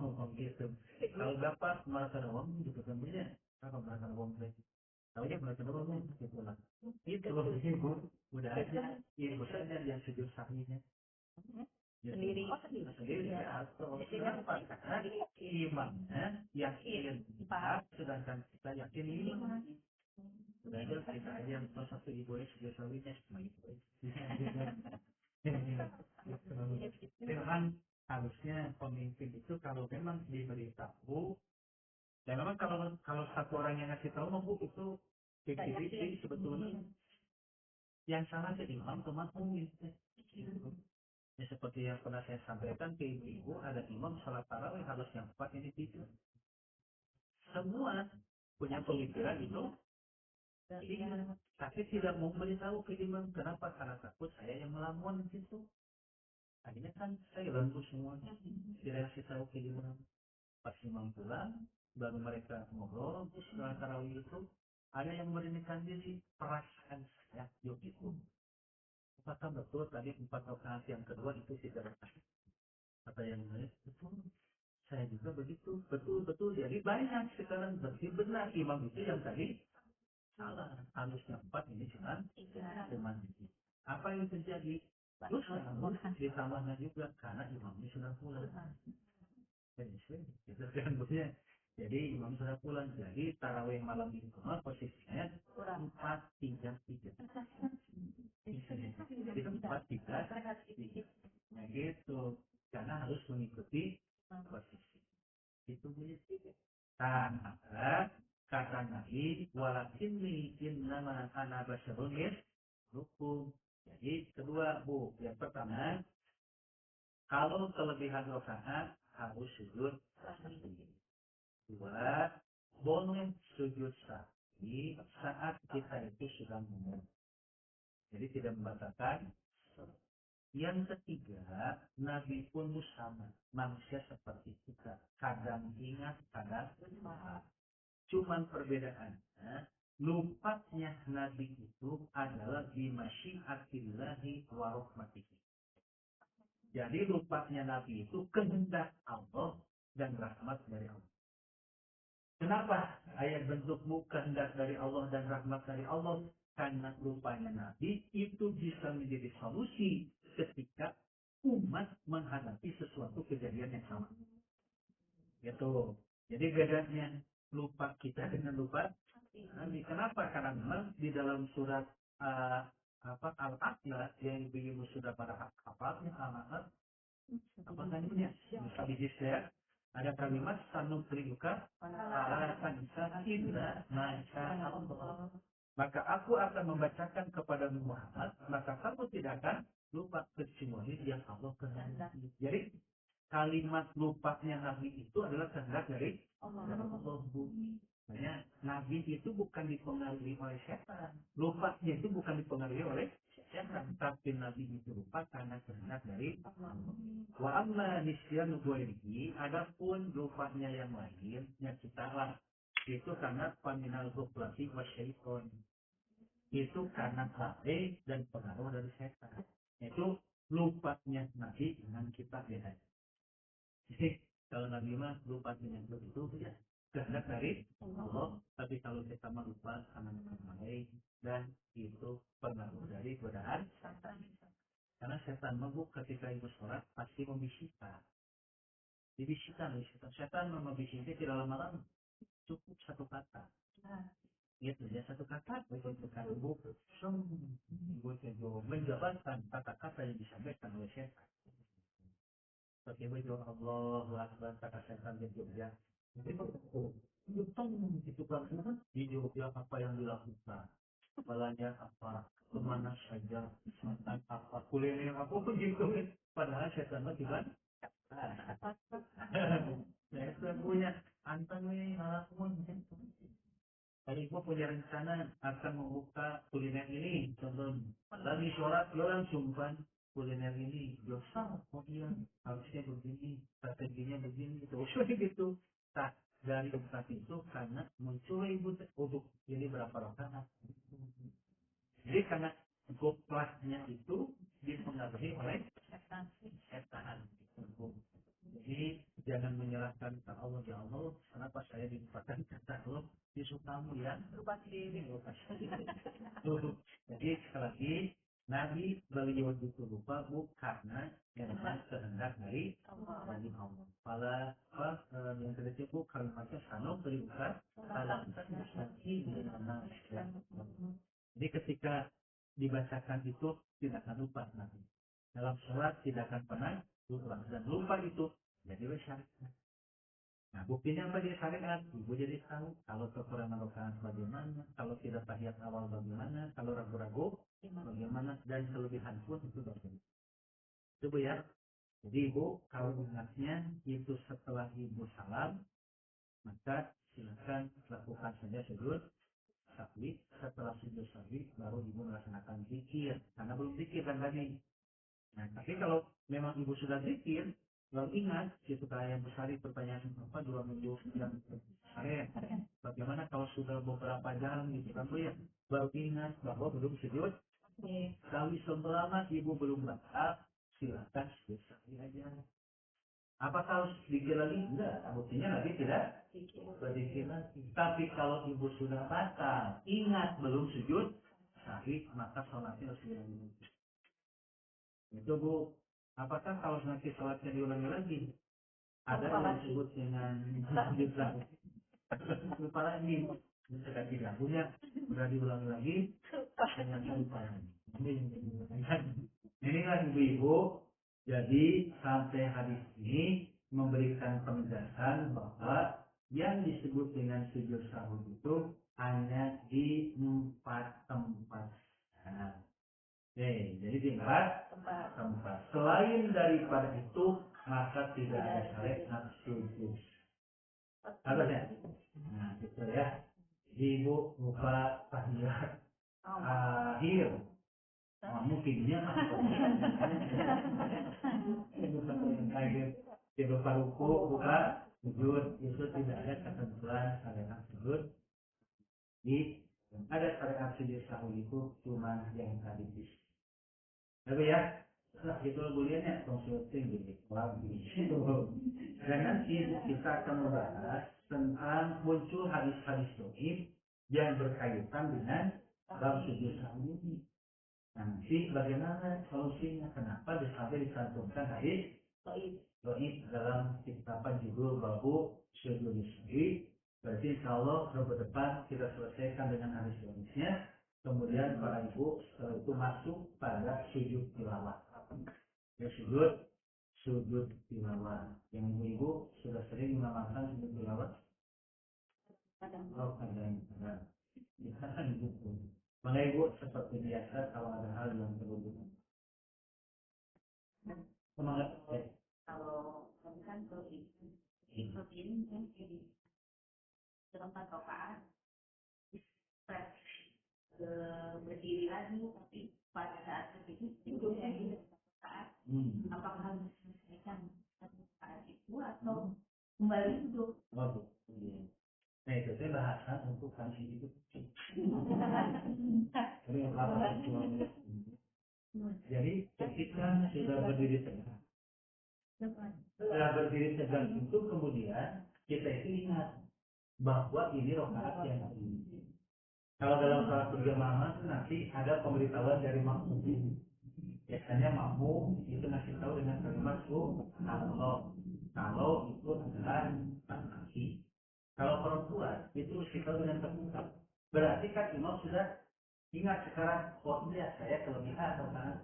Oh gitu. Kalau bapak merasa uang gitu kan punya. Kalau merasa uang lagi. Tahu ya merasa uang gitu lah. Itu ibu udah aja. Ibu saja yang sujud sahihnya. Sendiri. Oh, sendiri ya. Atau kenapa? Karena imannya yakin 4, sedangkan kita yakin 5. Belajar kita aja yang salah satu ibu sudah suaminya sama ibu. Memang harusnya pemimpin itu kalau memang diberitahu, dan memang kalau satu orang yang ngasih tahu bu itu fifty sebetulnya yang salah jadi imam teman pemimpin. Ya, seperti yang pernah saya sampaikan ke ibu, ada imam salat tarawih harus yang 4 ini tidur. Semua punya pemikiran itu, tapi tidak mau memberitahu ke imam. Kenapa? Karena takut saya yang melamun gitu. Akhirnya kan saya bantu semuanya. Tidak kasih tahu ke imam. Pas imam pulang, baru mereka ngobrol, terus setelah tarawih itu, ada yang memberanikan diri, perasaan saya, yuk itu. Apakah betul tadi 4 rakaat yang kedua itu tidak benar? Kata yang lain, betul. Saya juga begitu, betul. Jadi banyak sekarang berarti benar imam itu yang tadi salah. Harusnya 4 ini cuma apa yang terjadi? Dosa ditambahnya juga karena imamnya sudah pulang. Itu kan maksudnya. Jadi imam sudah pulang. Jadi tarawih malam itu posisinya 4-3-3. Jadi 4-3-3. Nah gitu. Karena harus mengikuti posisi. Itu bunyi. Nah, maka kata Nabi, walakinni innama ana basyarun hukum. Jadi kedua, Bu. Yang pertama, kalau kelebihan rakaat harus sujud sahwi. Dua, boleh sujud sahwi saat kita itu sudah mengulang. Jadi tidak membatalkan. Yang ketiga, Nabi pun sama, manusia seperti kita. Kadang ingat, kadang lupa. Cuman perbedaannya, lupanya Nabi itu adalah bimasyiatillahi wa rahmatihi. Jadi lupanya Nabi itu kehendak Allah dan rahmat dari Allah. Kenapa ayat bentukmu kehendak dari Allah dan rahmat dari Allah? Karena lupanya Nabi itu bisa menjadi solusi ketika umat menghadapi sesuatu kejadian yang sama. Gitu. Jadi bedanya lupa kita dengan lupa Nabi. Kenapa? Karena memang di dalam surat Al-Aqlah yang begini sudah pada hafalnya Al-Aqlah apa namanya? Habis ya. Ada kalimat sanutriuka ala tansa inna masya Allah. Maka aku akan membacakan kepada Muhammad, maka kamu tidak akan lupa kecuali yang Allah kehendaki. Jadi kalimat lupanya Nabi itu adalah kehendak dari Allah. Makanya Nabi itu bukan dipengaruhi oleh setan. Lupanya itu bukan dipengaruhi oleh setan. Tapi Nabi itu lupa karena kehendak dari Allah. Wa amma nisyanu ghairihi, adapun lupanya yang lain, yang kita lah, itu karena paminal ghaflati wasyaiton. Itu karena lalai dan pengaruh dari setan. Itu lupanya Nabi dengan kita beda. Jadi kalau Nabi mah lupa dengan begitu ya kehendak dari Allah. Tapi kalau kita mah lupa karena lalai dan itu pengaruh dari godaan setan. Karena setan mabuk ketika ibu sholat pasti membisikkan. Dibisikkan, setan membisikkan tidak lama-lama. Cukup satu kata. Gitu ya, satu kata untuk kalbu menjabarkan kata-kata yang disampaikan oleh setan. Seperti itu Allah Akbar kata setan di Jogja. Itu kan di Jogja apa yang dilakukan. Balanya apa, kemana saja, mantan apa, kuliner apa pun gitu. Padahal setan mah juga. Saya punya antang nih ngalamun. Kalau ibu punya rencana akan membuka kuliner ini, contoh lagi sholat, lo langsung kan kuliner ini, dosa, oh iya, harusnya begini, strateginya begini, terus gitu. Tak dari tempat itu karena muncul ibu untuk ini berapa rakaat. Jadi karena goplahnya itu dipengaruhi oleh setan. Jadi jangan menyalahkan kata Allah, ya Allah, kenapa saya dilupakan kata Allah, Yesus kamu ya. Lupa diri. Jadi sekali lagi, Nabi beliau itu lupa karena memang kehendak dari Allah. Pada yang kedua itu kalimatnya sanok beribukan dalam ini kerjakan itu tidak akan lupa nanti. Dalam sholat tidak akan pernah lupa, dan lupa itu jadi syariat. Nah, buktinya apa dia syariat? Ibu jadi tahu kalau kekurangan rokaat bagaimana, kalau tidak tahiyat awal bagaimana, kalau ragu-ragu bagaimana, dan kelebihan pun itu bagaimana. Itu Bu ya. Jadi Ibu kalau ingatnya itu setelah Ibu salam, maka silakan lakukan saja sujud sahwi. Setelah sujud sahwi baru Ibu melaksanakan zikir, karena belum zikir kan tadi. Nah, tapi kalau memang Ibu sudah zikir, baru ingat, itu kayak besar pertanyaan apa 2 minggu yang kemarin. Bagaimana kalau sudah beberapa jam gitu kan Bu ya, baru ingat bahwa belum sujud. Kali selama Ibu belum batal, silakan sujud sahwi aja. Apa kalau zikir lagi? Enggak, buktinya lagi tidak berzikir lagi. Tapi kalau Ibu sudah batal, ingat belum sujud sahwi, maka sholatnya harus diulangi. Itu Bu, apakah kalau nanti sholatnya diulangi lagi, ada yang disebut dengan sujud sahwi? Lupa lagi, misalkan tidak punya, sudah diulangi lagi, ternyata lupa lagi. Ini kan ibu-ibu, jadi sampai hari ini memberikan penjelasan bahwa yang disebut dengan sujud sahwi itu hanya di 4 tempat. Nah, jadi di 4 tempat. Selain daripada itu, maka tidak ada syariat sujud. Apa ya? Nah, gitu ya. Ibu lupa tahiyat akhir. Mungkinnya ibu lupa ruku, lupa sujud, itu tidak ada ketentuan syariat sujud. Di ada syariat sujud sahwi itu cuma yang tadi bis. Tapi ya, setelah itu buliannya konsulting di lagi. Dan nanti kita akan membahas tentang muncul hadis-hadis doib yang berkaitan dengan bab sujud sahwi ini. Nanti bagaimana solusinya? Kenapa sampai dicantumkan hadis doib dalam kitaban judul babu sujud sahwi? Berarti insya Allah ke depan kita selesaikan dengan hadis doibnya. Kemudian para ibu setelah itu masuk pada sujud tilawah. Ya, sujud tilawah. Yang ibu sudah sering mengamalkan sujud tilawah. Oh, kadang. Kita kan gitu. Maka ibu seperti biasa kalau ada hal yang perlu semangat. Kalau kan rutin kan jadi tempat rokaat berdiri lagi, tapi pada saat berdiri tidurnya di saat apakah harus diselesaikan saat itu atau kembali duduk? Oh, iya. Nah itu saya bahasan untuk kami itu. Jadi ketika sudah berdiri tegak, setelah berdiri tegak itu kemudian kita itu ingat bahwa ini rokaat yang ini. Kalau dalam salat berjamaah nanti ada pemberitahuan dari makmum. Biasanya makmum itu ngasih tahu dengan kalimat kalau itu adalah laki. Kalau perempuan itu ngasih tahu dengan terbuka. Berarti kan imam sudah ingat sekarang, oh iya saya kelebihan atau kanan.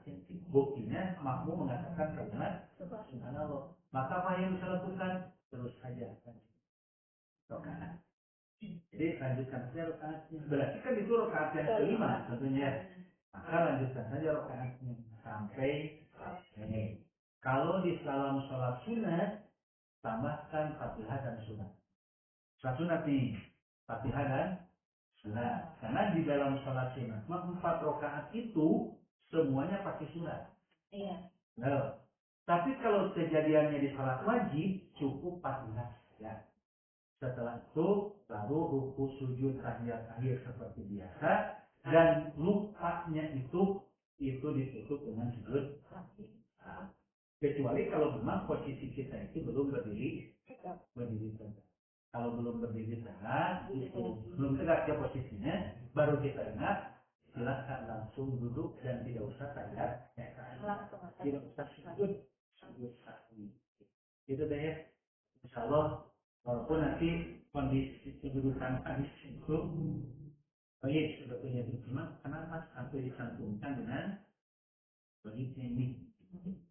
Buktinya makmum mengatakan kalimat subhanallah. Maka apa yang bisa lakukan? Terus saja kan. Rokaat. Jadi lanjutkan saja rokaatnya. Berarti kan itu rokaat yang kelima tentunya. Maka lanjutkan saja rokaatnya sampai selesai. Kalau di dalam sholat sunat, tambahkan Fatihah dan sunat. Sholat sunat nih, Fatihah dan sunat. Karena di dalam sholat sunat, 4 rokaat itu semuanya pakai sunat. Iya. Nah, tapi kalau kejadiannya di sholat wajib, cukup Fatihah ya. Setelah itu baru ruku sujud tahiyat akhir seperti biasa, dan lupanya itu ditutup dengan sujud. Nah, kecuali kalau memang posisi kita itu belum berdiri tegak. Kalau belum berdiri tegak, belum tegak ya posisinya, baru kita ingat, silakan langsung duduk dan tidak usah tahiyat. Tidak usah sujud sahwi. Itu deh ya. Insya Allah, walaupun nanti kondisi kedudukan hadis itu Baik, sebetulnya itu cuma kenapa sampai dicantumkan dengan baik ini?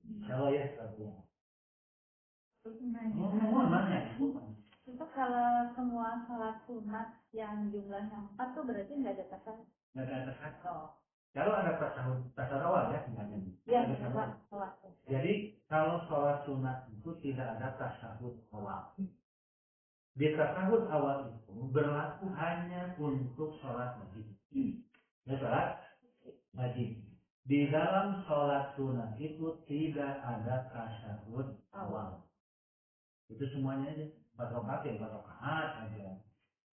Insya Allah ya, satu. Oh, mana? Itu kalau semua sholat sunat yang jumlahnya 4 tuh berarti nggak ada tasawuf. Nggak ada tasawuf. Oh. Kalau ada tasawuf awal ya, nggak ada. Iya, sholat. Jadi kalau sholat sunat itu tidak ada tasawuf awal. Di tasawuf awal itu berlaku hanya untuk sholat wajib. Ya, sholat wajib. Di dalam sholat sunat itu tidak ada tasawuf awal. Itu semuanya aja 4 rakaat ya 4 rakaat aja.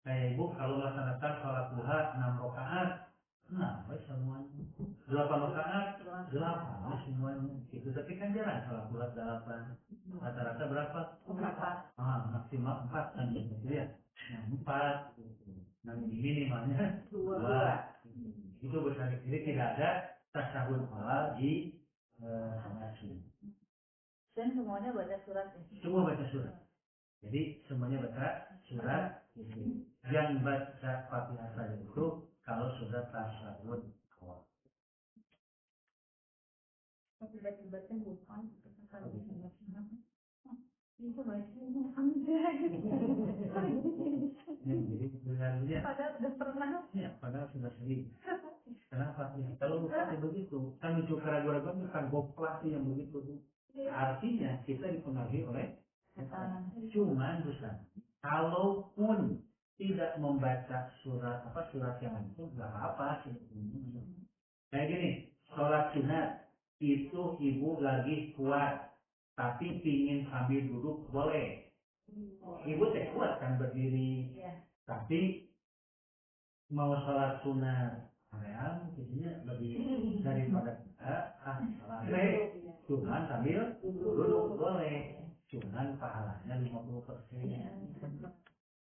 Kayak ibu kalau melaksanakan sholat duha 6 rakaat, nah semuanya 8 rakaat 8 semuanya. Itu tapi kan jarang sholat duha 8. Rata-rata berapa? 4. Maksimal 4 kan gitu ya. Nah, 4. Nah, minimalnya 2. Itu besar. Jadi tidak ada tasawuf awal di sholat sunat. Dan semuanya baca surat ya? Semua baca surat. Jadi semuanya baca surat. Yang baca Fatihah saja itu kalau sudah tasawuf awal. Baca bukan. Itu baca Jadi sebenarnya padahal udah pernah. Ya, padahal sudah sering. Kenapa? Kalau bukan begitu, kan muncul keraguan-keraguan bukan goplas yang begitu. Artinya kita dipengaruhi oleh cuman Ustaz. Kalaupun tidak membaca surat yang itu nggak apa-apa sih. Kayak gini, sholat sunat itu ibu lagi kuat, tapi pingin sambil duduk boleh. Ibu teh kuat kan berdiri, tapi mau sholat sunat real jadinya lebih daripada kita sholat cuman sambil duduk boleh, cuman pahalanya 50%.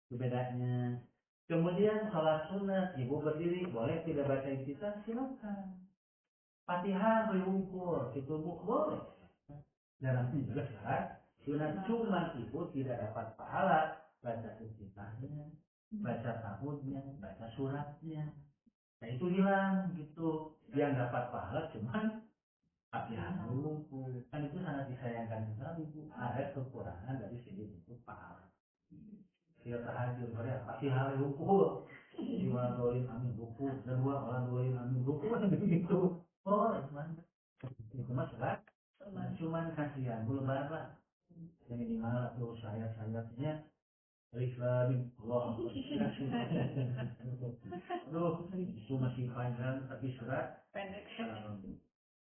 Itu bedanya. Kemudian sholat sunat ibu berdiri boleh tidak baca iftitah silakan. Fatihah berwungkul di tubuh boleh. Dalamnya juga sholat sunat cuman ibu tidak dapat pahala baca iftitahnya, baca tahunnya, baca suratnya. Nah itu hilang gitu. Yang dapat pahala cuman Fatihah berwungkul. Kan itu sangat disayangkan sekali Bu. Ada kekurangan dari segi itu pahala. Kita tahajud pada Fatihah berwungkul. Jiwa dolim amin buku, kedua orang dolim amin buku gitu. Oh, itu mas lah. Cuman kasihan, lebar lah. Yang minimal tuh sayap-sayapnya Alif-Lam Allah. Aduh, itu masih panjang tapi surat Pendek.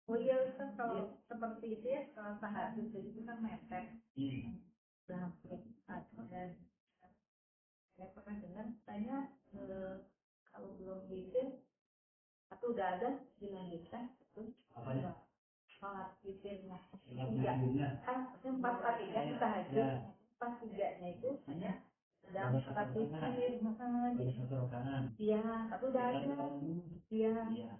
Oh iya Ustaz, kalau seperti itu ya kalau tahajud itu kan mepet. Udah hampir dan saya pernah dengar tanya kalau belum witir atau udah ada dilanjutkan terus sholat witirnya kan pas tiga kita tahajud pas tiganya itu hanya sedang sholat witir iya tapi udah ada iya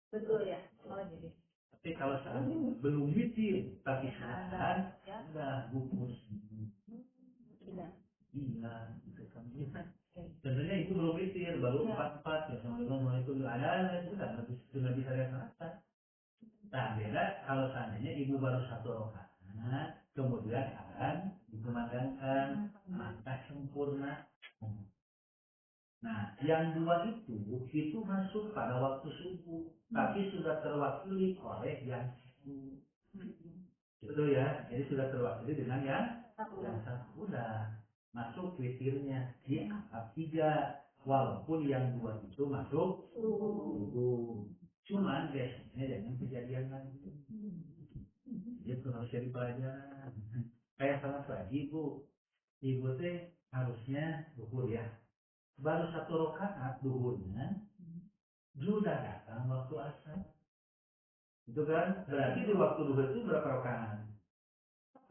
betul ya oh jadi tapi kalau saat belum witir tapi sudah udah gugur iya sebenarnya itu belum witir baru 4 ya sama itu ada sudah bisa dilaksanakan. Nah beda kalau seandainya ibu baru 1 rakaat kemudian akan dikumandangkan maka sempurna. Nah yang 2 itu masuk pada waktu subuh tapi sudah terwakili oleh yang satu. Itu ya, jadi sudah terwakili dengan yang satu udah masuk witirnya dianggap 3 walaupun yang 2 itu masuk subuh. Cuman biasanya jangan kejadian lagi. Itu harus jadi pelajaran. Kayak sama pagi ibu teh harusnya duhur ya. Baru 1 rakaat duhurnya sudah datang waktu asar. Itu kan berarti di waktu duhur itu berapa rakaat?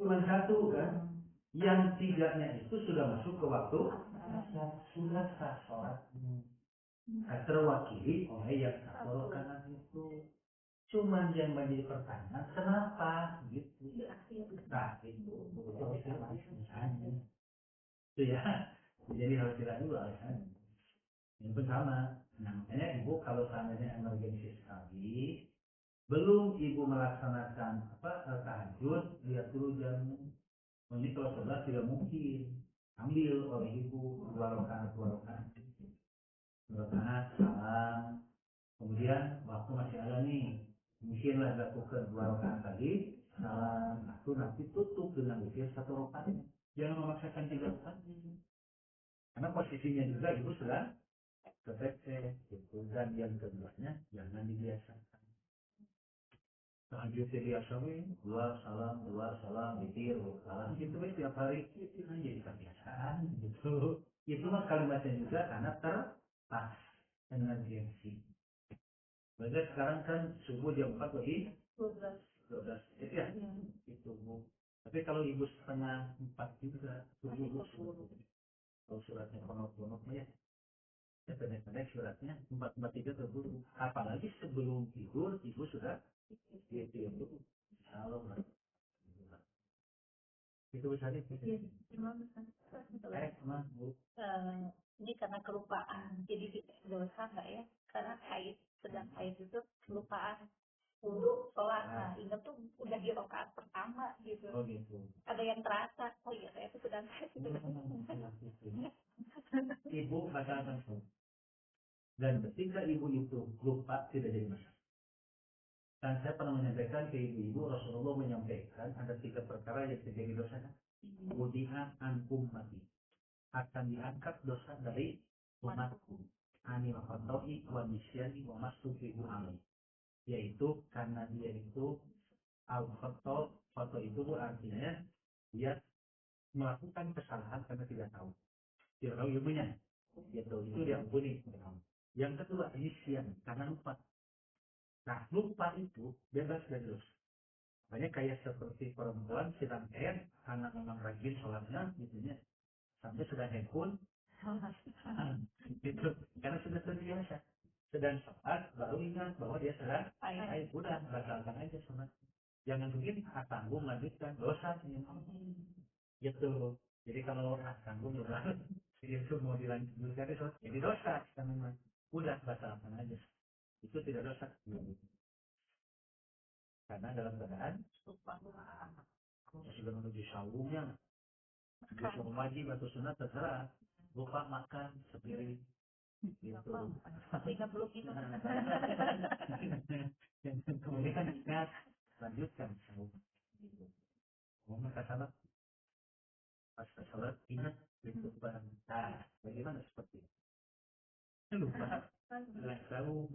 Cuma 1 kan. Yang 3-nya itu sudah masuk ke waktu asar. Sudah sah sholatnya. Terwakili oleh yang 1 rakaat itu. Cuman yang menjadi pertanyaan kenapa gitu. Nah itu alasannya. Itu ya. Jadi harus tidak dulu alasannya. Itu sama. Nah, makanya ibu kalau seandainya emergensi sekali, belum ibu melaksanakan tahajud, lihat dulu jamnya. Oh, ini kalau 11 tidak mungkin. Ambil oleh ibu dua rakaat, salam. Kemudian waktu masih ada nih, mungkinlah lakukan 2 rakaat tadi, salam. Aku nanti tutup dengan zikir 1 rakaat. Jangan memaksakan 3 rakaat. Karena posisinya juga ibu sudah kepepet gitu. Dan yang keduanya jangan dibiasakan. Tahajud biasa dua salam zikir salam gitu tiap hari itu jadi kebiasaan gitu. Itu mah kalimatnya juga karena terpas emergensi. Berarti sekarang kan subuh jam 4 lebih 12 itu ya. Itu Bu. Tapi kalau ibu setengah 4 juga subuh kalau suratnya ponok-ponok ya. Ya pendek-pendek suratnya 443 terburu. Apalagi sebelum tidur ibu sudah itu kalau itu bisa nih. Bu. Ini karena kelupaan, jadi dosa nggak ya? Karena haid, sedang haid itu kelupaan. Wudhu, sholat, nah ingat tuh udah di rakaat pertama gitu. Oh gitu. Ada yang terasa, oh iya saya tuh sedang haid. Ibu bacakan dan ketika ibu itu lupa tidak jadi masalah. Dan saya pernah menyampaikan ke ibu-ibu, Rasulullah menyampaikan ada 3 perkara yang terjadi dosa. Wudi'an ankum mati. Akan diangkat dosa dari umatku. Anil khoto'i wa nisyani wa mastufi'u alaih. Yaitu karena dia itu al-khoto. Khoto itu artinya dia melakukan kesalahan karena tidak tahu. Tidak tahu ilmunya. Gitu. Itu diampuni. Yang kedua, nisyan. Karena lupa. Nah, lupa itu bebas dari dosa. Makanya kayak seperti perempuan sedang haid, anak memang rajin sholatnya, gitu ya. Sampai sudah haid pun, gitu. Karena sudah terbiasa. Sedang sholat, baru ingat bahwa dia sedang haid. Udah, batalkan aja sholat. Jangan begini, tanggung lanjutkan dosa. Gitu. Jadi kalau tanggung juga, itu mau dilanjutkan sholat, jadi dosa. Udah, batalkan aja. Itu tidak dosa. Karena dalam keadaan lupa. Sudah menuju sawungnya, besok wajib atau sunat terserah. Lupa makan sepiring gitu. Tidak belum itu. Kemudian ingat lanjutkan sawung. Mau makan salat, pas salat ingat itu barang. Nah, bagaimana seperti itu? Lupa, nggak tahu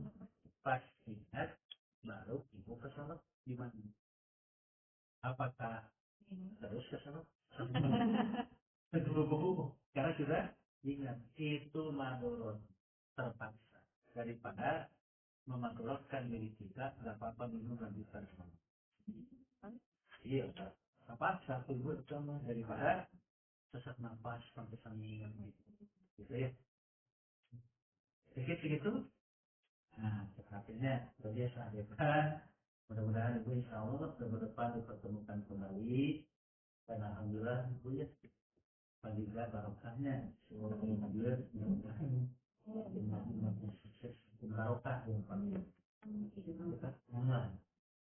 pas ingat baru ibu ke salat gimana? Apakah terus ke salat? Karena sudah ingat itu madorot terpaksa daripada memaklukan diri kita nggak apa-apa minum lanjutan sama. Iya, terpaksa keluar sama daripada sesak nafas sampai sangin gitu ya. Sedikit begitu. Nah, akhirnya terbiasa ya kan. Mudah-mudahan ibu insya Allah ke depan dipertemukan kembali dan alhamdulillah ibu ya Fadilah barokahnya semoga hadir mudah-mudahan makin sukses barokah yang paling kita semua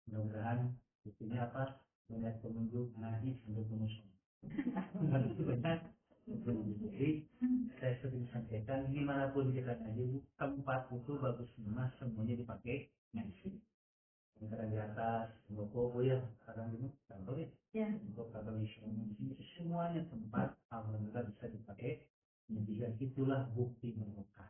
mudah-mudahan buktinya apa banyak pengunjung ngaji sampai pengusul itu banyak jadi saya sering sampaikan dimanapun kita ngaji tempat itu bagus semua semuanya dipakai ngaji antara di atas toko ya sekarang ini contoh ya untuk kata di sini semuanya tempat alhamdulillah bisa dipakai dan itulah bukti mereka.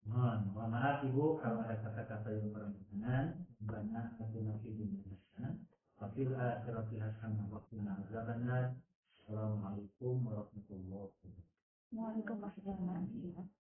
Mohon maaf ibu kalau ada kata-kata yang berkenan banyak laki-laki di Indonesia tapi akhirat hasanah waktu nazaranat. Assalamualaikum warahmatullahi wabarakatuh. Waalaikumsalam.